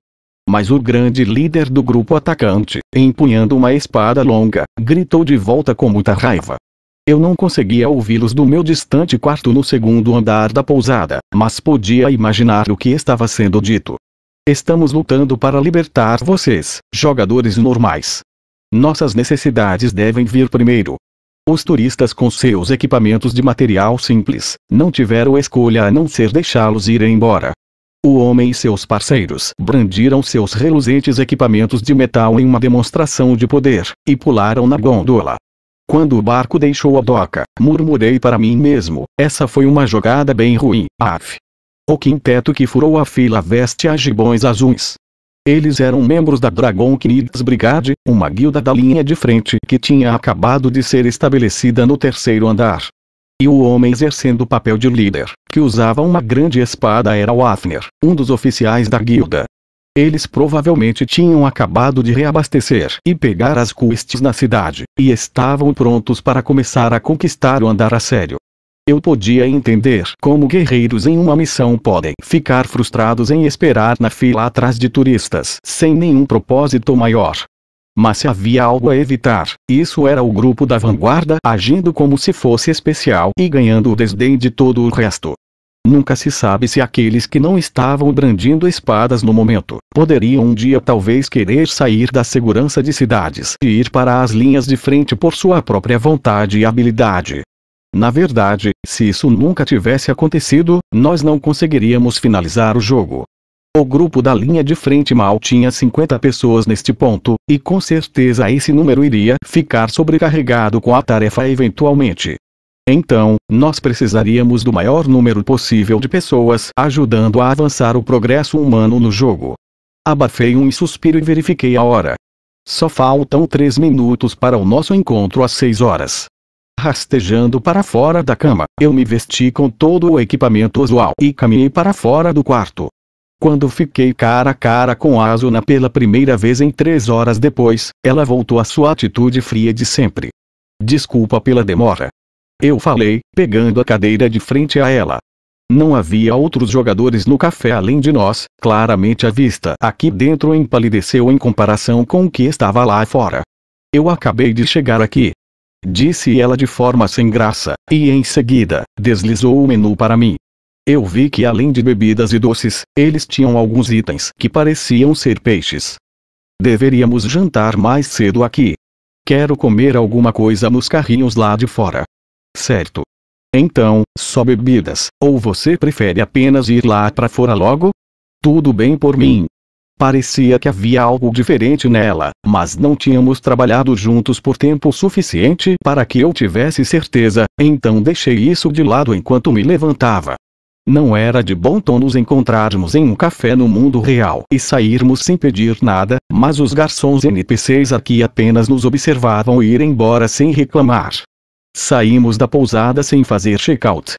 Mas o grande líder do grupo atacante, empunhando uma espada longa, gritou de volta com muita raiva. Eu não conseguia ouvi-los do meu distante quarto no segundo andar da pousada, mas podia imaginar o que estava sendo dito. Estamos lutando para libertar vocês, jogadores normais. Nossas necessidades devem vir primeiro. Os turistas com seus equipamentos de material simples, não tiveram escolha a não ser deixá-los ir embora. O homem e seus parceiros brandiram seus reluzentes equipamentos de metal em uma demonstração de poder, e pularam na gôndola. Quando o barco deixou a doca, murmurei para mim mesmo, essa foi uma jogada bem ruim, af. O quinteto que furou a fila veste a gibões azuis. Eles eram membros da Dragon Knights Brigade, uma guilda da linha de frente que tinha acabado de ser estabelecida no 3º andar. E o homem exercendo o papel de líder, que usava uma grande espada era Wafner, um dos oficiais da guilda. Eles provavelmente tinham acabado de reabastecer e pegar as quests na cidade, e estavam prontos para começar a conquistar o andar a sério. Eu podia entender como guerreiros em uma missão podem ficar frustrados em esperar na fila atrás de turistas sem nenhum propósito maior. Mas se havia algo a evitar, isso era o grupo da vanguarda agindo como se fosse especial e ganhando o desdém de todo o resto. Nunca se sabe se aqueles que não estavam brandindo espadas no momento, poderiam um dia talvez querer sair da segurança de cidades e ir para as linhas de frente por sua própria vontade e habilidade. Na verdade, se isso nunca tivesse acontecido, nós não conseguiríamos finalizar o jogo. O grupo da linha de frente mal tinha 50 pessoas neste ponto, e com certeza esse número iria ficar sobrecarregado com a tarefa eventualmente. Então, nós precisaríamos do maior número possível de pessoas ajudando a avançar o progresso humano no jogo. Abafei um suspiro e verifiquei a hora. Só faltam 3 minutos para o nosso encontro às 6 horas. Rastejando para fora da cama, eu me vesti com todo o equipamento usual e caminhei para fora do quarto. Quando fiquei cara a cara com Asuna pela primeira vez em 3 horas depois, ela voltou à sua atitude fria de sempre. Desculpa pela demora. Eu falei, pegando a cadeira de frente a ela. Não havia outros jogadores no café além de nós, claramente a vista aqui dentro empalideceu em comparação com o que estava lá fora. Eu acabei de chegar aqui, disse ela de forma sem graça, e em seguida, deslizou o menu para mim. Eu vi que além de bebidas e doces, eles tinham alguns itens que pareciam ser peixes. Deveríamos jantar mais cedo aqui. Quero comer alguma coisa nos carrinhos lá de fora. Certo. Então, só bebidas, ou você prefere apenas ir lá para fora logo? Tudo bem por mim. Parecia que havia algo diferente nela, mas não tínhamos trabalhado juntos por tempo suficiente para que eu tivesse certeza, então deixei isso de lado enquanto me levantava. Não era de bom tom nos encontrarmos em um café no mundo real e sairmos sem pedir nada, mas os garçons NPCs aqui apenas nos observavam ir embora sem reclamar. Saímos da pousada sem fazer check-out.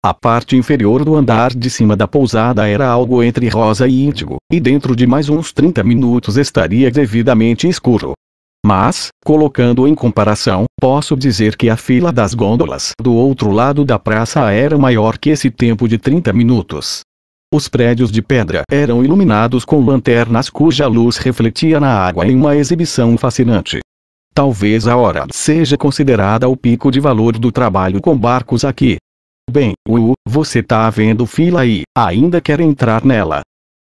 A parte inferior do andar de cima da pousada era algo entre rosa e índigo, e dentro de mais uns 30 minutos estaria devidamente escuro. Mas, colocando em comparação, posso dizer que a fila das gôndolas do outro lado da praça era maior que esse tempo de 30 minutos. Os prédios de pedra eram iluminados com lanternas cuja luz refletia na água em uma exibição fascinante. Talvez a hora seja considerada o pico de valor do trabalho com barcos aqui. Bem, você tá vendo fila aí, ainda quer entrar nela?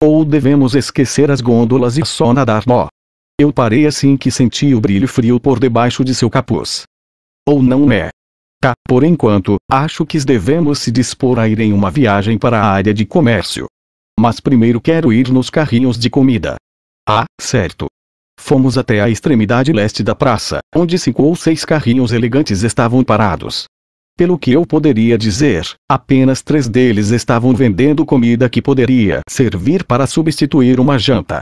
Ou devemos esquecer as gôndolas e só nadar nó? Eu parei assim que senti o brilho frio por debaixo de seu capuz. Ou não é? Tá, por enquanto, acho que devemos se dispor a ir em uma viagem para a área de comércio. Mas primeiro quero ir nos carrinhos de comida. Ah, certo. Fomos até a extremidade leste da praça, onde 5 ou 6 carrinhos elegantes estavam parados. Pelo que eu poderia dizer, apenas 3 deles estavam vendendo comida que poderia servir para substituir uma janta.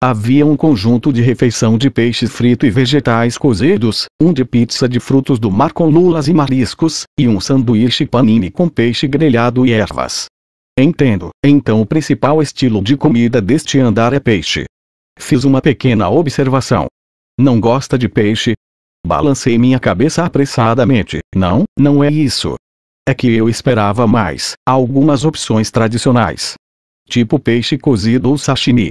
Havia um conjunto de refeição de peixe frito e vegetais cozidos, um de pizza de frutos do mar com lulas e mariscos, e um sanduíche panini com peixe grelhado e ervas. Entendo, então o principal estilo de comida deste andar é peixe. Fiz uma pequena observação. Não gosta de peixe? Balancei minha cabeça apressadamente. Não, não é isso. É que eu esperava mais, algumas opções tradicionais. Tipo peixe cozido ou sashimi.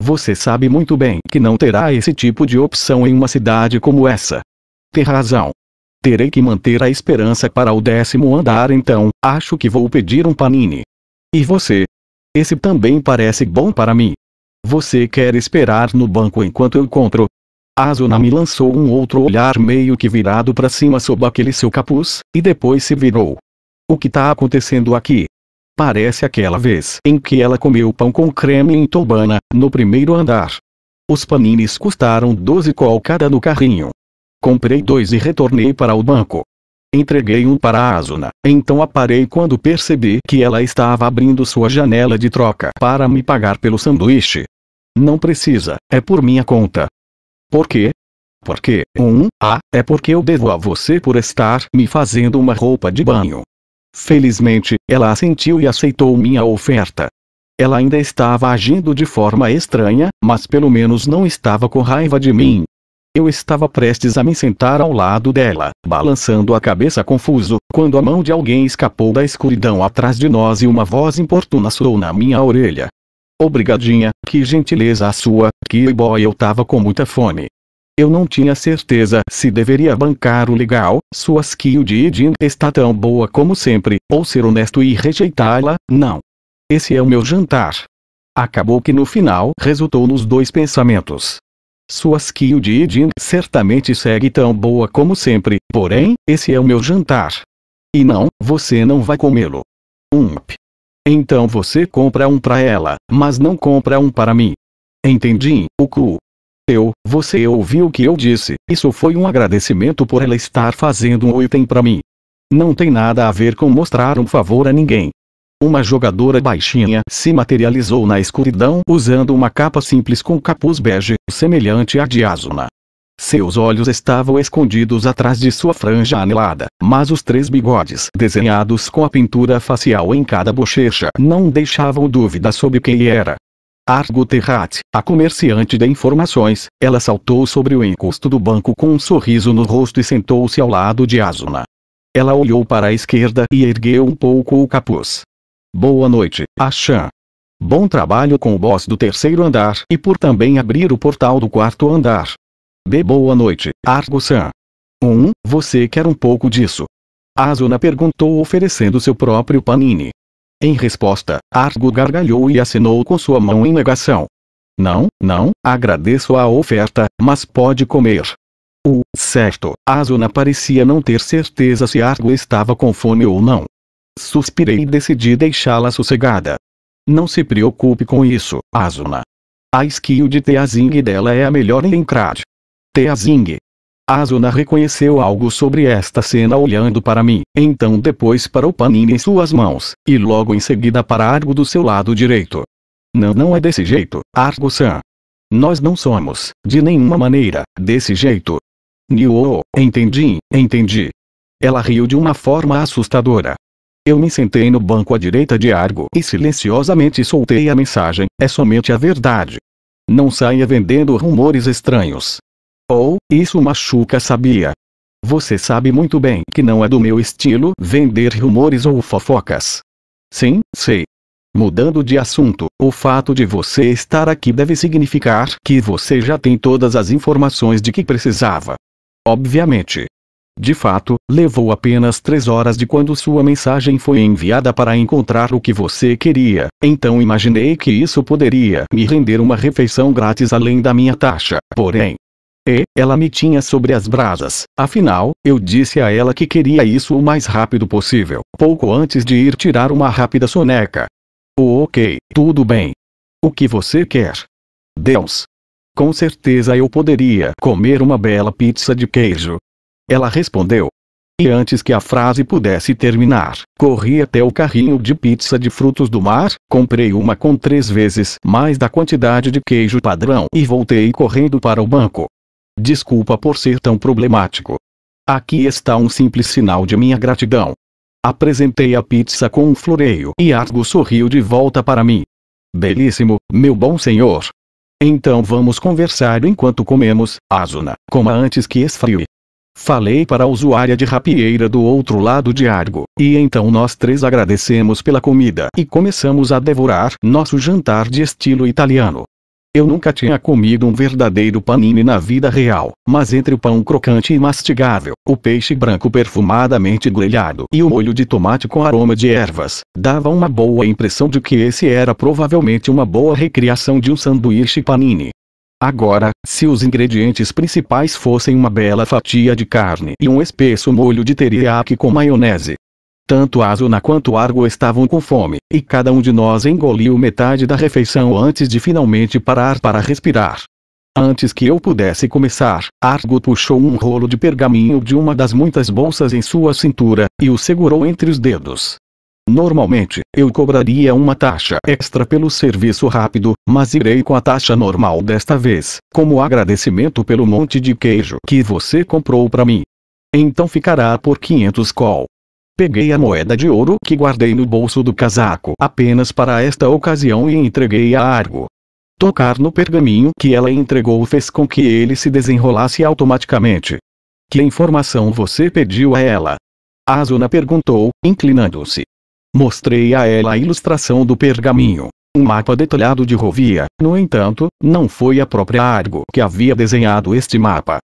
Você sabe muito bem que não terá esse tipo de opção em uma cidade como essa. Tem razão. Terei que manter a esperança para o 10º andar então, acho que vou pedir um panini. E você? Esse também parece bom para mim. Você quer esperar no banco enquanto eu compro? Asuna me lançou um outro olhar meio que virado para cima sob aquele seu capuz, e depois se virou. O que tá acontecendo aqui? Parece aquela vez em que ela comeu pão com creme em Tobana, no primeiro andar. Os paninis custaram 12 col cada no carrinho. Comprei 2 e retornei para o banco. Entreguei um para a Asuna, então a parei quando percebi que ela estava abrindo sua janela de troca para me pagar pelo sanduíche. Não precisa, é por minha conta. Por quê? Porque, é porque eu devo a você por estar me fazendo uma roupa de banho. Felizmente, ela assentiu e aceitou minha oferta. Ela ainda estava agindo de forma estranha, mas pelo menos não estava com raiva de mim. Eu estava prestes a me sentar ao lado dela, balançando a cabeça confuso, quando a mão de alguém escapou da escuridão atrás de nós e uma voz importuna soou na minha orelha. Obrigadinha, que gentileza a sua, que boy, eu tava com muita fome. Eu não tinha certeza se deveria bancar o legal, sua skill de eating está tão boa como sempre, ou ser honesto e rejeitá-la, não. Esse é o meu jantar. Acabou que no final resultou nos 2 pensamentos. Sua skill de eating certamente segue tão boa como sempre, porém, esse é o meu jantar. E não, você não vai comê-lo. Então você compra um para ela, mas não compra um para mim. Entendi, o cu. Você ouviu o que eu disse, isso foi um agradecimento por ela estar fazendo um item para mim. Não tem nada a ver com mostrar um favor a ninguém. Uma jogadora baixinha se materializou na escuridão usando uma capa simples com capuz bege, semelhante à de Asuna. Seus olhos estavam escondidos atrás de sua franja anelada, mas os 3 bigodes desenhados com a pintura facial em cada bochecha não deixavam dúvida sobre quem era. Argo Terrat, a comerciante de informações. Ela saltou sobre o encosto do banco com um sorriso no rosto e sentou-se ao lado de Asuna. Ela olhou para a esquerda e ergueu um pouco o capuz. Boa noite, Achan. Bom trabalho com o boss do terceiro andar e por também abrir o portal do quarto andar. Boa noite, Argo-san. Você quer um pouco disso? Asuna perguntou oferecendo seu próprio panini. Em resposta, Argo gargalhou e acenou com sua mão em negação. Não, agradeço a oferta, mas pode comer. Certo. Asuna parecia não ter certeza se Argo estava com fome ou não. Suspirei e decidi deixá-la sossegada. Não se preocupe com isso, Asuna. A skill de Teazing dela é a melhor em Enkrad. Teazing. Asuna reconheceu algo sobre esta cena olhando para mim, então depois para o panini em suas mãos, e logo em seguida para Argo do seu lado direito. Não é desse jeito, Argo-san. Nós não somos, de nenhuma maneira, desse jeito. Entendi. Ela riu de uma forma assustadora. Eu me sentei no banco à direita de Argo e silenciosamente soltei a mensagem, é somente a verdade. Não saia vendendo rumores estranhos. Isso machuca, sabia? Você sabe muito bem que não é do meu estilo vender rumores ou fofocas. Sim, sei. Mudando de assunto, o fato de você estar aqui deve significar que você já tem todas as informações de que precisava. Obviamente. De fato, levou apenas 3 horas de quando sua mensagem foi enviada para encontrar o que você queria, então imaginei que isso poderia me render uma refeição grátis além da minha taxa, porém. Ela me tinha sobre as brasas, afinal, eu disse a ela que queria isso o mais rápido possível, pouco antes de ir tirar uma rápida soneca. Ok, tudo bem. O que você quer? Deus. Com certeza eu poderia comer uma bela pizza de queijo. Ela respondeu. E antes que a frase pudesse terminar, corri até o carrinho de pizza de frutos do mar, comprei uma com 3 vezes mais da quantidade de queijo padrão e voltei correndo para o banco. Desculpa por ser tão problemático. Aqui está um simples sinal de minha gratidão. Apresentei a pizza com um floreio e Argo sorriu de volta para mim. Belíssimo, meu bom senhor. Então vamos conversar enquanto comemos, Asuna. Coma antes que esfrie. Falei para a usuária de rapieira do outro lado de Argo, e então nós 3 agradecemos pela comida e começamos a devorar nosso jantar de estilo italiano. Eu nunca tinha comido um verdadeiro panini na vida real, mas entre o pão crocante e mastigável, o peixe branco perfumadamente grelhado e o molho de tomate com aroma de ervas, dava uma boa impressão de que esse era provavelmente uma boa recriação de um sanduíche panini. Agora, se os ingredientes principais fossem uma bela fatia de carne e um espesso molho de teriyaki com maionese. Tanto Asuna quanto Argo estavam com fome, e cada um de nós engoliu metade da refeição antes de finalmente parar para respirar. Antes que eu pudesse começar, Argo puxou um rolo de pergaminho de uma das muitas bolsas em sua cintura, e o segurou entre os dedos. Normalmente, eu cobraria uma taxa extra pelo serviço rápido, mas irei com a taxa normal desta vez, como agradecimento pelo monte de queijo que você comprou para mim. Então ficará por 500 col. Peguei a moeda de ouro que guardei no bolso do casaco apenas para esta ocasião e entreguei a Argo. Tocar no pergaminho que ela entregou fez com que ele se desenrolasse automaticamente. Que informação você pediu a ela? Asuna perguntou, inclinando-se. Mostrei a ela a ilustração do pergaminho. Um mapa detalhado de Rovia. No entanto, não foi a própria Argo que havia desenhado este mapa.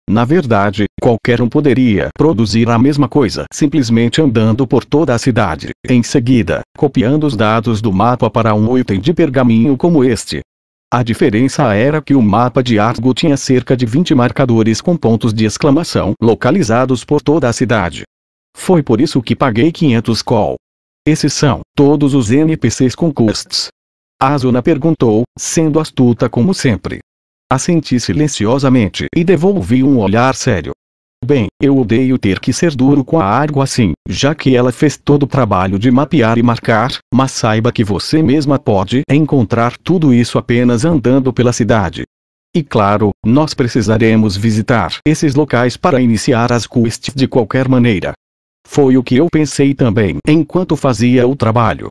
Na verdade, qualquer um poderia produzir a mesma coisa simplesmente andando por toda a cidade, em seguida, copiando os dados do mapa para um item de pergaminho como este. A diferença era que o mapa de Argo tinha cerca de 20 marcadores com pontos de exclamação localizados por toda a cidade. Foi por isso que paguei 500 col. Esses são todos os NPCs com quests. Asuna perguntou, sendo astuta como sempre. Assenti silenciosamente e devolvi um olhar sério. Bem, eu odeio ter que ser duro com a Argo assim, já que ela fez todo o trabalho de mapear e marcar, mas saiba que você mesma pode encontrar tudo isso apenas andando pela cidade. E claro, nós precisaremos visitar esses locais para iniciar as quests de qualquer maneira. Foi o que eu pensei também enquanto fazia o trabalho.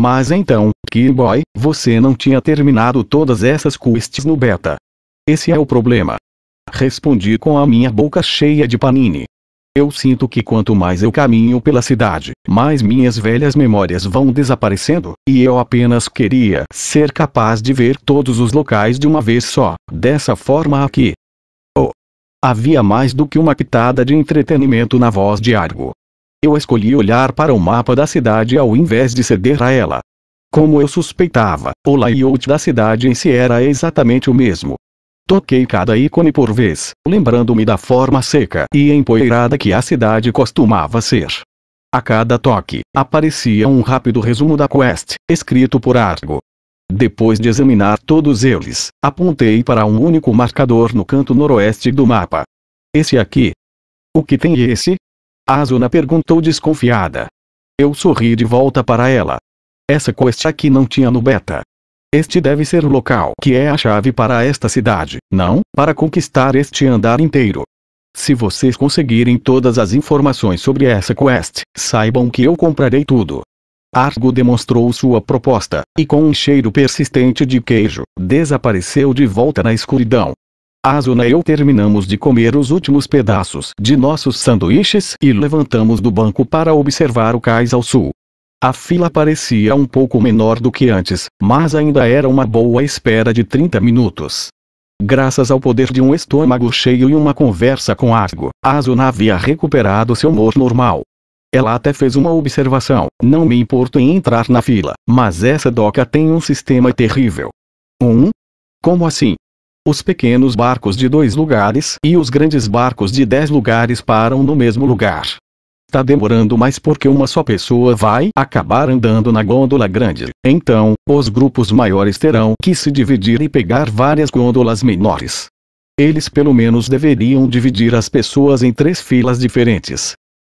Mas então, Killboy, você não tinha terminado todas essas quests no beta. Esse é o problema. Respondi com a minha boca cheia de panini. Eu sinto que quanto mais eu caminho pela cidade, mais minhas velhas memórias vão desaparecendo, e eu apenas queria ser capaz de ver todos os locais de uma vez só, dessa forma aqui. Oh! Havia mais do que uma pitada de entretenimento na voz de Argo. Eu escolhi olhar para o mapa da cidade ao invés de ceder a ela. Como eu suspeitava, o layout da cidade em si era exatamente o mesmo. Toquei cada ícone por vez, lembrando-me da forma seca e empoeirada que a cidade costumava ser. A cada toque, aparecia um rápido resumo da quest, escrito por Argo. Depois de examinar todos eles, apontei para um único marcador no canto noroeste do mapa. Esse aqui. O que tem esse? Asuna perguntou desconfiada. Eu sorri de volta para ela. Essa quest aqui não tinha no beta. Este deve ser o local que é a chave para esta cidade, não? Para conquistar este andar inteiro. Se vocês conseguirem todas as informações sobre essa quest, saibam que eu comprarei tudo. Argo demonstrou sua proposta, e com um cheiro persistente de queijo, desapareceu de volta na escuridão. Asuna e eu terminamos de comer os últimos pedaços de nossos sanduíches e levantamos do banco para observar o cais ao sul. A fila parecia um pouco menor do que antes, mas ainda era uma boa espera de 30 minutos. Graças ao poder de um estômago cheio e uma conversa com Argo, Asuna havia recuperado seu humor normal. Ela até fez uma observação: não me importo em entrar na fila, mas essa doca tem um sistema terrível. Como assim? Os pequenos barcos de 2 lugares e os grandes barcos de 10 lugares param no mesmo lugar. Tá demorando mais porque uma só pessoa vai acabar andando na gôndola grande. Então, os grupos maiores terão que se dividir e pegar várias gôndolas menores. Eles pelo menos deveriam dividir as pessoas em 3 filas diferentes.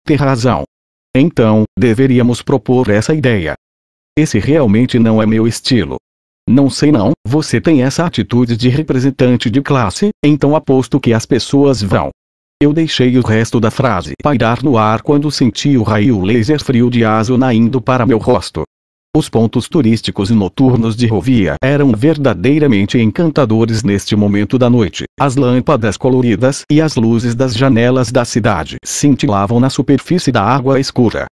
Tem razão. Então, deveríamos propor essa ideia. Esse realmente não é meu estilo. Não sei não, você tem essa atitude de representante de classe, então aposto que as pessoas vão. Eu deixei o resto da frase pairar no ar quando senti o raio laser frio de Asuna indo para meu rosto. Os pontos turísticos noturnos de Rovia eram verdadeiramente encantadores neste momento da noite. As lâmpadas coloridas e as luzes das janelas da cidade cintilavam na superfície da água escura.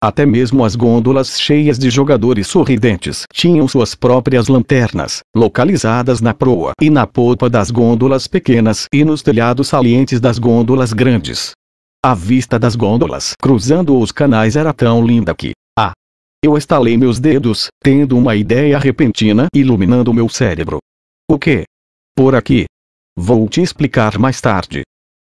Até mesmo as gôndolas cheias de jogadores sorridentes tinham suas próprias lanternas, localizadas na proa e na polpa das gôndolas pequenas e nos telhados salientes das gôndolas grandes. A vista das gôndolas cruzando os canais era tão linda que, eu estalei meus dedos, tendo uma ideia repentina iluminando meu cérebro. O quê? Por aqui. Vou te explicar mais tarde.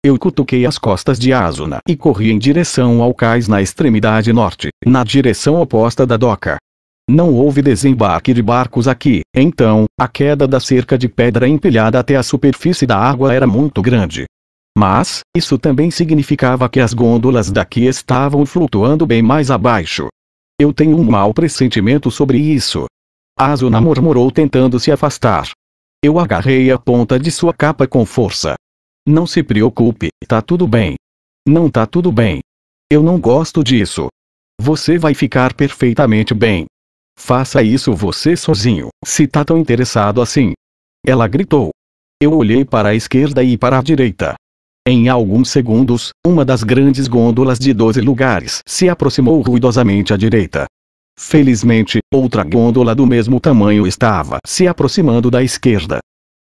Eu cutuquei as costas de Asuna e corri em direção ao cais na extremidade norte, na direção oposta da doca. Não houve desembarque de barcos aqui, então, a queda da cerca de pedra empilhada até a superfície da água era muito grande. Mas, isso também significava que as gôndolas daqui estavam flutuando bem mais abaixo. Eu tenho um mau pressentimento sobre isso. Asuna murmurou tentando se afastar. Eu agarrei a ponta de sua capa com força. Não se preocupe, tá tudo bem. Não tá tudo bem. Eu não gosto disso. Você vai ficar perfeitamente bem. Faça isso você sozinho, se tá tão interessado assim. Ela gritou. Eu olhei para a esquerda e para a direita. Em alguns segundos, uma das grandes gôndolas de 12 lugares se aproximou ruidosamente à direita. Felizmente, outra gôndola do mesmo tamanho estava se aproximando da esquerda.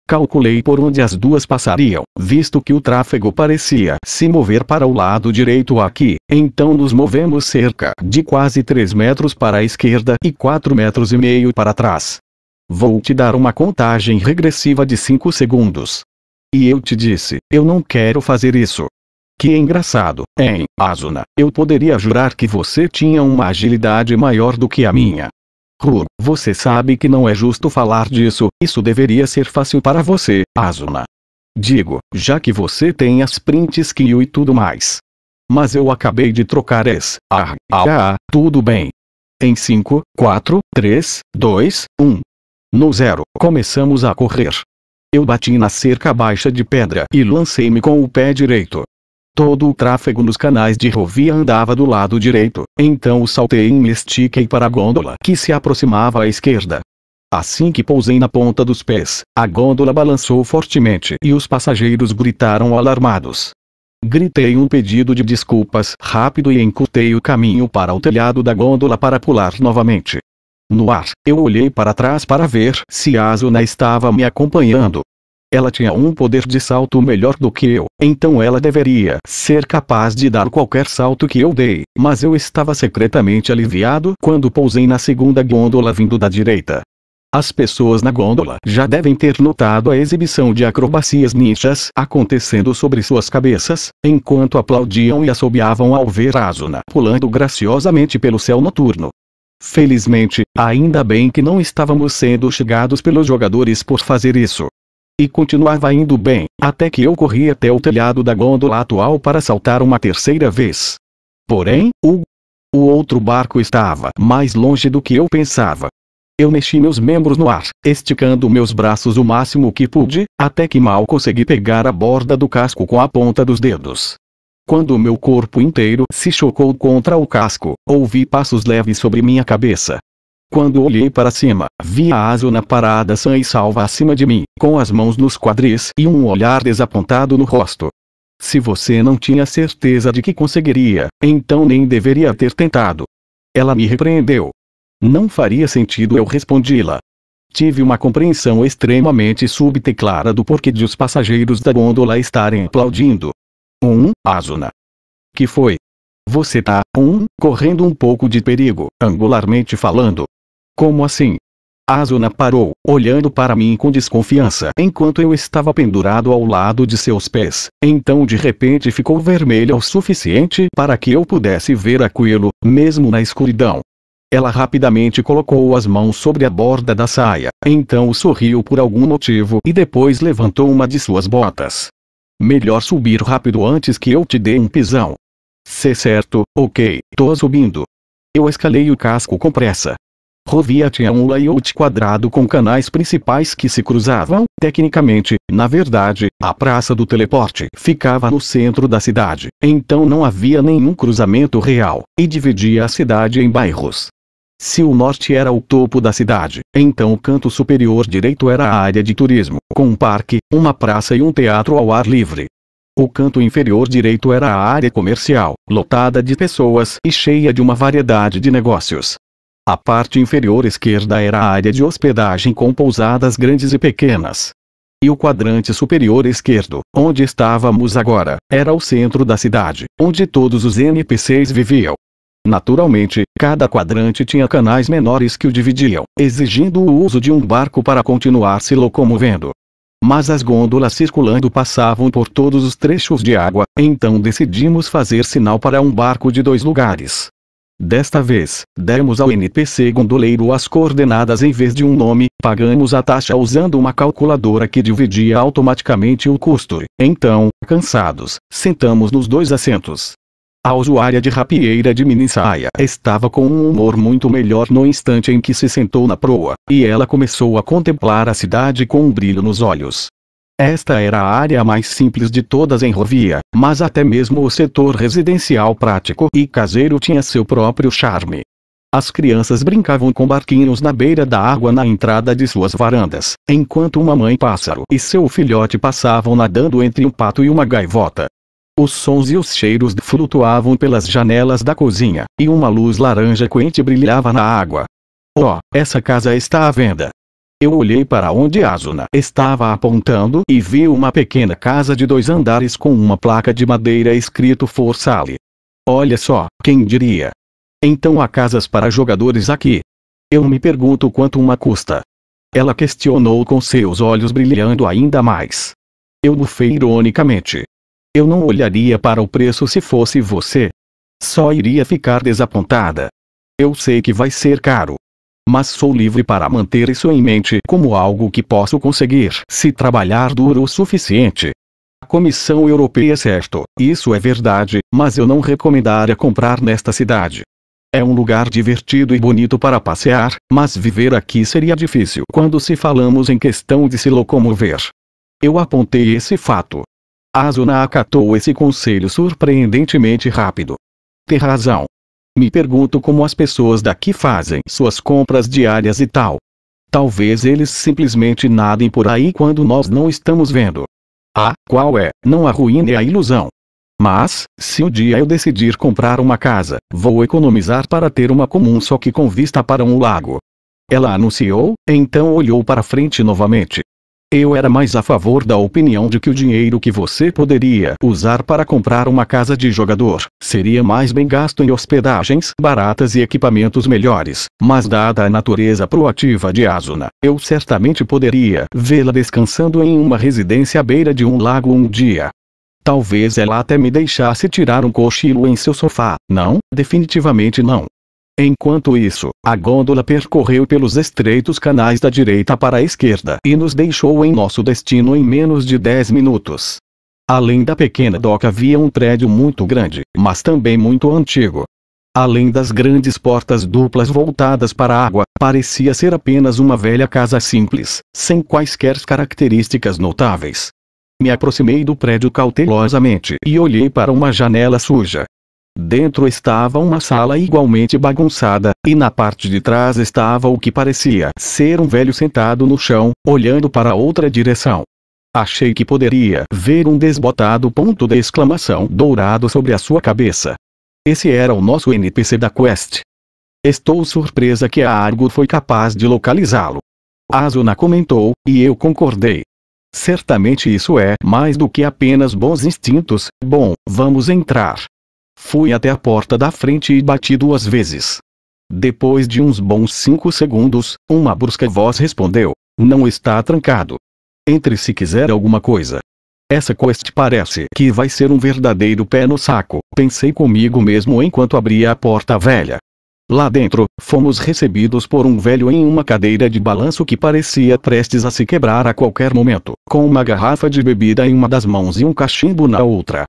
Calculei por onde as duas passariam, visto que o tráfego parecia se mover para o lado direito aqui, então nos movemos cerca de quase 3 metros para a esquerda e 4,5 metros para trás. Vou te dar uma contagem regressiva de 5 segundos. E eu te disse, eu não quero fazer isso. Que engraçado, hein, Asuna? Eu poderia jurar que você tinha uma agilidade maior do que a minha. Você sabe que não é justo falar disso, isso deveria ser fácil para você, Asuna. Digo, já que você tem as prints Kill e tudo mais. Mas eu acabei de trocar tudo bem. Em 5, 4, 3, 2, 1. No 0, começamos a correr. Eu bati na cerca baixa de pedra e lancei-me com o pé direito. Todo o tráfego nos canais de rodovia andava do lado direito, então saltei e me estiquei para a gôndola que se aproximava à esquerda. Assim que pousei na ponta dos pés, a gôndola balançou fortemente e os passageiros gritaram alarmados. Gritei um pedido de desculpas rápido e encurtei o caminho para o telhado da gôndola para pular novamente. No ar, eu olhei para trás para ver se Asuna estava me acompanhando. Ela tinha um poder de salto melhor do que eu, então ela deveria ser capaz de dar qualquer salto que eu dei, mas eu estava secretamente aliviado quando pousei na segunda gôndola vindo da direita. As pessoas na gôndola já devem ter notado a exibição de acrobacias ninjas acontecendo sobre suas cabeças, enquanto aplaudiam e assobiavam ao ver Asuna pulando graciosamente pelo céu noturno. Felizmente, ainda bem que não estávamos sendo xingados pelos jogadores por fazer isso. E continuava indo bem, até que eu corri até o telhado da gôndola atual para saltar uma terceira vez. Porém, o outro barco estava mais longe do que eu pensava. Eu mexi meus membros no ar, esticando meus braços o máximo que pude, até que mal consegui pegar a borda do casco com a ponta dos dedos. Quando meu corpo inteiro se chocou contra o casco, ouvi passos leves sobre minha cabeça. Quando olhei para cima, vi a Asuna parada sã e salva acima de mim, com as mãos nos quadris e um olhar desapontado no rosto. Se você não tinha certeza de que conseguiria, então nem deveria ter tentado. Ela me repreendeu. Não faria sentido eu respondi-la. Tive uma compreensão extremamente súbita e clara do porquê de os passageiros da gôndola estarem aplaudindo. Asuna. Que foi? Você tá, correndo um pouco de perigo, angularmente falando. Como assim? Asuna parou, olhando para mim com desconfiança enquanto eu estava pendurado ao lado de seus pés, então de repente ficou vermelha o suficiente para que eu pudesse ver aquilo, mesmo na escuridão. Ela rapidamente colocou as mãos sobre a borda da saia, então sorriu por algum motivo e depois levantou uma de suas botas. Melhor subir rápido antes que eu te dê um pisão. Certo, ok, tô subindo. Eu escalei o casco com pressa. Rodovia tinha um layout quadrado com canais principais que se cruzavam. Tecnicamente, na verdade, a Praça do Teleporte ficava no centro da cidade, então não havia nenhum cruzamento real, e dividia a cidade em bairros. Se o norte era o topo da cidade, então o canto superior direito era a área de turismo, com um parque, uma praça e um teatro ao ar livre. O canto inferior direito era a área comercial, lotada de pessoas e cheia de uma variedade de negócios. A parte inferior esquerda era a área de hospedagem com pousadas grandes e pequenas. E o quadrante superior esquerdo, onde estávamos agora, era o centro da cidade, onde todos os NPCs viviam. Naturalmente, cada quadrante tinha canais menores que o dividiam, exigindo o uso de um barco para continuar se locomovendo. Mas as gôndolas circulando passavam por todos os trechos de água, então decidimos fazer sinal para um barco de 2 lugares. Desta vez, demos ao NPC gondoleiro as coordenadas em vez de um nome, pagamos a taxa usando uma calculadora que dividia automaticamente o custo. Então, cansados, sentamos nos 2 assentos. A usuária de rapieira de mini saia estava com um humor muito melhor no instante em que se sentou na proa, e ela começou a contemplar a cidade com um brilho nos olhos. Esta era a área mais simples de todas em Rovia, mas até mesmo o setor residencial prático e caseiro tinha seu próprio charme. As crianças brincavam com barquinhos na beira da água na entrada de suas varandas, enquanto uma mãe pássaro e seu filhote passavam nadando entre um pato e uma gaivota. Os sons e os cheiros flutuavam pelas janelas da cozinha, e uma luz laranja quente brilhava na água. Oh, essa casa está à venda. Eu olhei para onde Asuna estava apontando e vi uma pequena casa de 2 andares com uma placa de madeira escrito For Sale. Olha só, quem diria? Então há casas para jogadores aqui. Eu me pergunto quanto uma custa. Ela questionou com seus olhos brilhando ainda mais. Eu bufei ironicamente. Eu não olharia para o preço se fosse você. Só iria ficar desapontada. Eu sei que vai ser caro. Mas sou livre para manter isso em mente como algo que posso conseguir se trabalhar duro o suficiente. A Comissão Europeia certo, isso é verdade, mas eu não recomendaria comprar nesta cidade. É um lugar divertido e bonito para passear, mas viver aqui seria difícil quando se falamos em questão de se locomover. Eu apontei esse fato. Asuna acatou esse conselho surpreendentemente rápido. Tem razão. Me pergunto como as pessoas daqui fazem suas compras diárias e tal. Talvez eles simplesmente nadem por aí quando nós não estamos vendo. Ah, qual é? Não arruine a ilusão. Mas, se um dia eu decidir comprar uma casa, vou economizar para ter uma comum só que com vista para um lago. Ela anunciou, então olhou para frente novamente. Eu era mais a favor da opinião de que o dinheiro que você poderia usar para comprar uma casa de jogador seria mais bem gasto em hospedagens baratas e equipamentos melhores, mas dada a natureza proativa de Asuna, eu certamente poderia vê-la descansando em uma residência à beira de um lago um dia. Talvez ela até me deixasse tirar um cochilo em seu sofá. Não, definitivamente não. Enquanto isso, a gôndola percorreu pelos estreitos canais da direita para a esquerda e nos deixou em nosso destino em menos de 10 minutos. Além da pequena doca havia um prédio muito grande, mas também muito antigo. Além das grandes portas duplas voltadas para a água, parecia ser apenas uma velha casa simples, sem quaisquer características notáveis. Me aproximei do prédio cautelosamente e olhei para uma janela suja. Dentro estava uma sala igualmente bagunçada, e na parte de trás estava o que parecia ser um velho sentado no chão, olhando para outra direção. Achei que poderia ver um desbotado ponto de exclamação dourado sobre a sua cabeça. Esse era o nosso NPC da quest. Estou surpresa que a Argo foi capaz de localizá-lo. Asuna comentou, e eu concordei. Certamente isso é mais do que apenas bons instintos. Bom, vamos entrar. Fui até a porta da frente e bati 2 vezes. Depois de uns bons 5 segundos, uma brusca voz respondeu: não está trancado. Entre se quiser alguma coisa. Essa quest parece que vai ser um verdadeiro pé no saco, pensei comigo mesmo enquanto abria a porta velha. Lá dentro, fomos recebidos por um velho em uma cadeira de balanço que parecia prestes a se quebrar a qualquer momento, com uma garrafa de bebida em uma das mãos e um cachimbo na outra.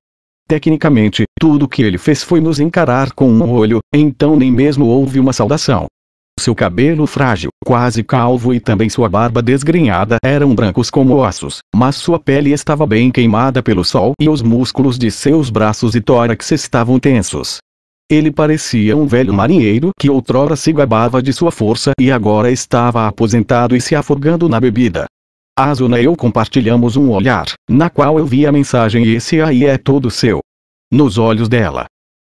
Tecnicamente, tudo que ele fez foi nos encarar com um olho, então nem mesmo houve uma saudação. Seu cabelo frágil, quase calvo e também sua barba desgrenhada eram brancos como ossos, mas sua pele estava bem queimada pelo sol e os músculos de seus braços e tórax estavam tensos. Ele parecia um velho marinheiro que outrora se gabava de sua força e agora estava aposentado e se afogando na bebida. Asuna e eu compartilhamos um olhar, na qual eu vi a mensagem "esse aí é todo seu". Nos olhos dela.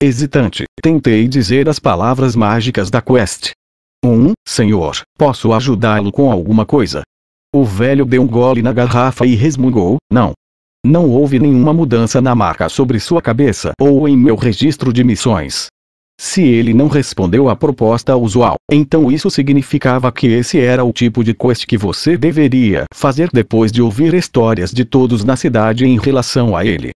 Hesitante, tentei dizer as palavras mágicas da quest. Senhor, posso ajudá-lo com alguma coisa? O velho deu um gole na garrafa e resmungou, não. Não houve nenhuma mudança na marca sobre sua cabeça ou em meu registro de missões. Se ele não respondeu à proposta usual, então isso significava que esse era o tipo de quest que você deveria fazer depois de ouvir histórias de todos na cidade em relação a ele.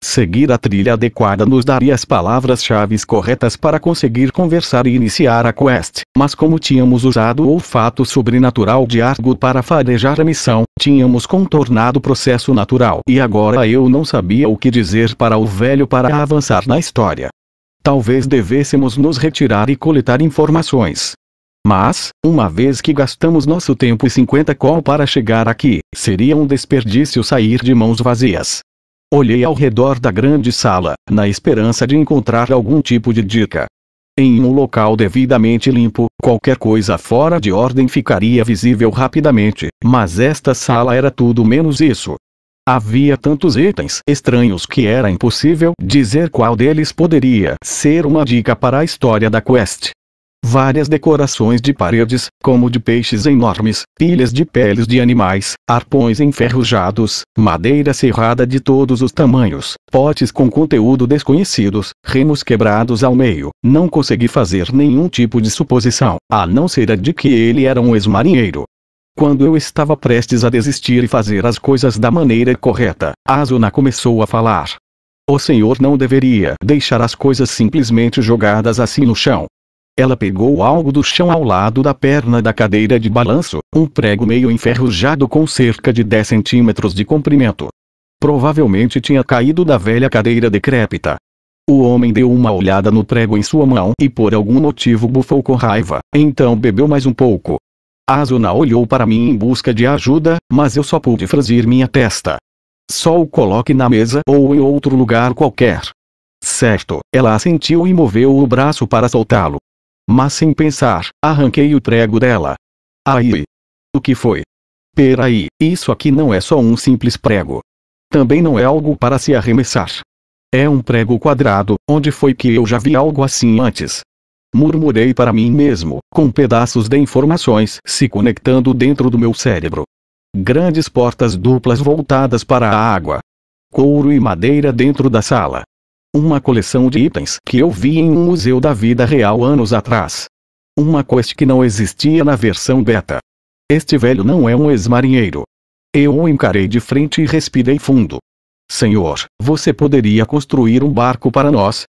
Seguir a trilha adequada nos daria as palavras-chave corretas para conseguir conversar e iniciar a quest, mas como tínhamos usado o olfato sobrenatural de Argo para farejar a missão, tínhamos contornado o processo natural e agora eu não sabia o que dizer para o velho para avançar na história. Talvez devêssemos nos retirar e coletar informações. Mas, uma vez que gastamos nosso tempo e 50 col para chegar aqui, seria um desperdício sair de mãos vazias. Olhei ao redor da grande sala, na esperança de encontrar algum tipo de dica. Em um local devidamente limpo, qualquer coisa fora de ordem ficaria visível rapidamente, mas esta sala era tudo menos isso. Havia tantos itens estranhos que era impossível dizer qual deles poderia ser uma dica para a história da quest. Várias decorações de paredes, como de peixes enormes, pilhas de peles de animais, arpões enferrujados, madeira serrada de todos os tamanhos, potes com conteúdo desconhecidos, remos quebrados ao meio. Não consegui fazer nenhum tipo de suposição, a não ser a de que ele era um ex-marinheiro. Quando eu estava prestes a desistir e fazer as coisas da maneira correta, Asuna começou a falar. O senhor não deveria deixar as coisas simplesmente jogadas assim no chão. Ela pegou algo do chão ao lado da perna da cadeira de balanço, um prego meio enferrujado com cerca de 10 centímetros de comprimento. Provavelmente tinha caído da velha cadeira decrépita. O homem deu uma olhada no prego em sua mão e por algum motivo bufou com raiva, então bebeu mais um pouco. Asuna olhou para mim em busca de ajuda, mas eu só pude franzir minha testa. Só o coloque na mesa ou em outro lugar qualquer. Certo, ela assentiu e moveu o braço para soltá-lo. Mas sem pensar, arranquei o prego dela. Aí! O que foi? Peraí, isso aqui não é só um simples prego. Também não é algo para se arremessar. É um prego quadrado, onde foi que eu já vi algo assim antes? Murmurei para mim mesmo, com pedaços de informações se conectando dentro do meu cérebro. Grandes portas duplas voltadas para a água. Couro e madeira dentro da sala. Uma coleção de itens que eu vi em um museu da vida real anos atrás. Uma quest que não existia na versão beta. Este velho não é um ex-marinheiro. Eu o encarei de frente e respirei fundo. Senhor, você poderia construir um barco para nós,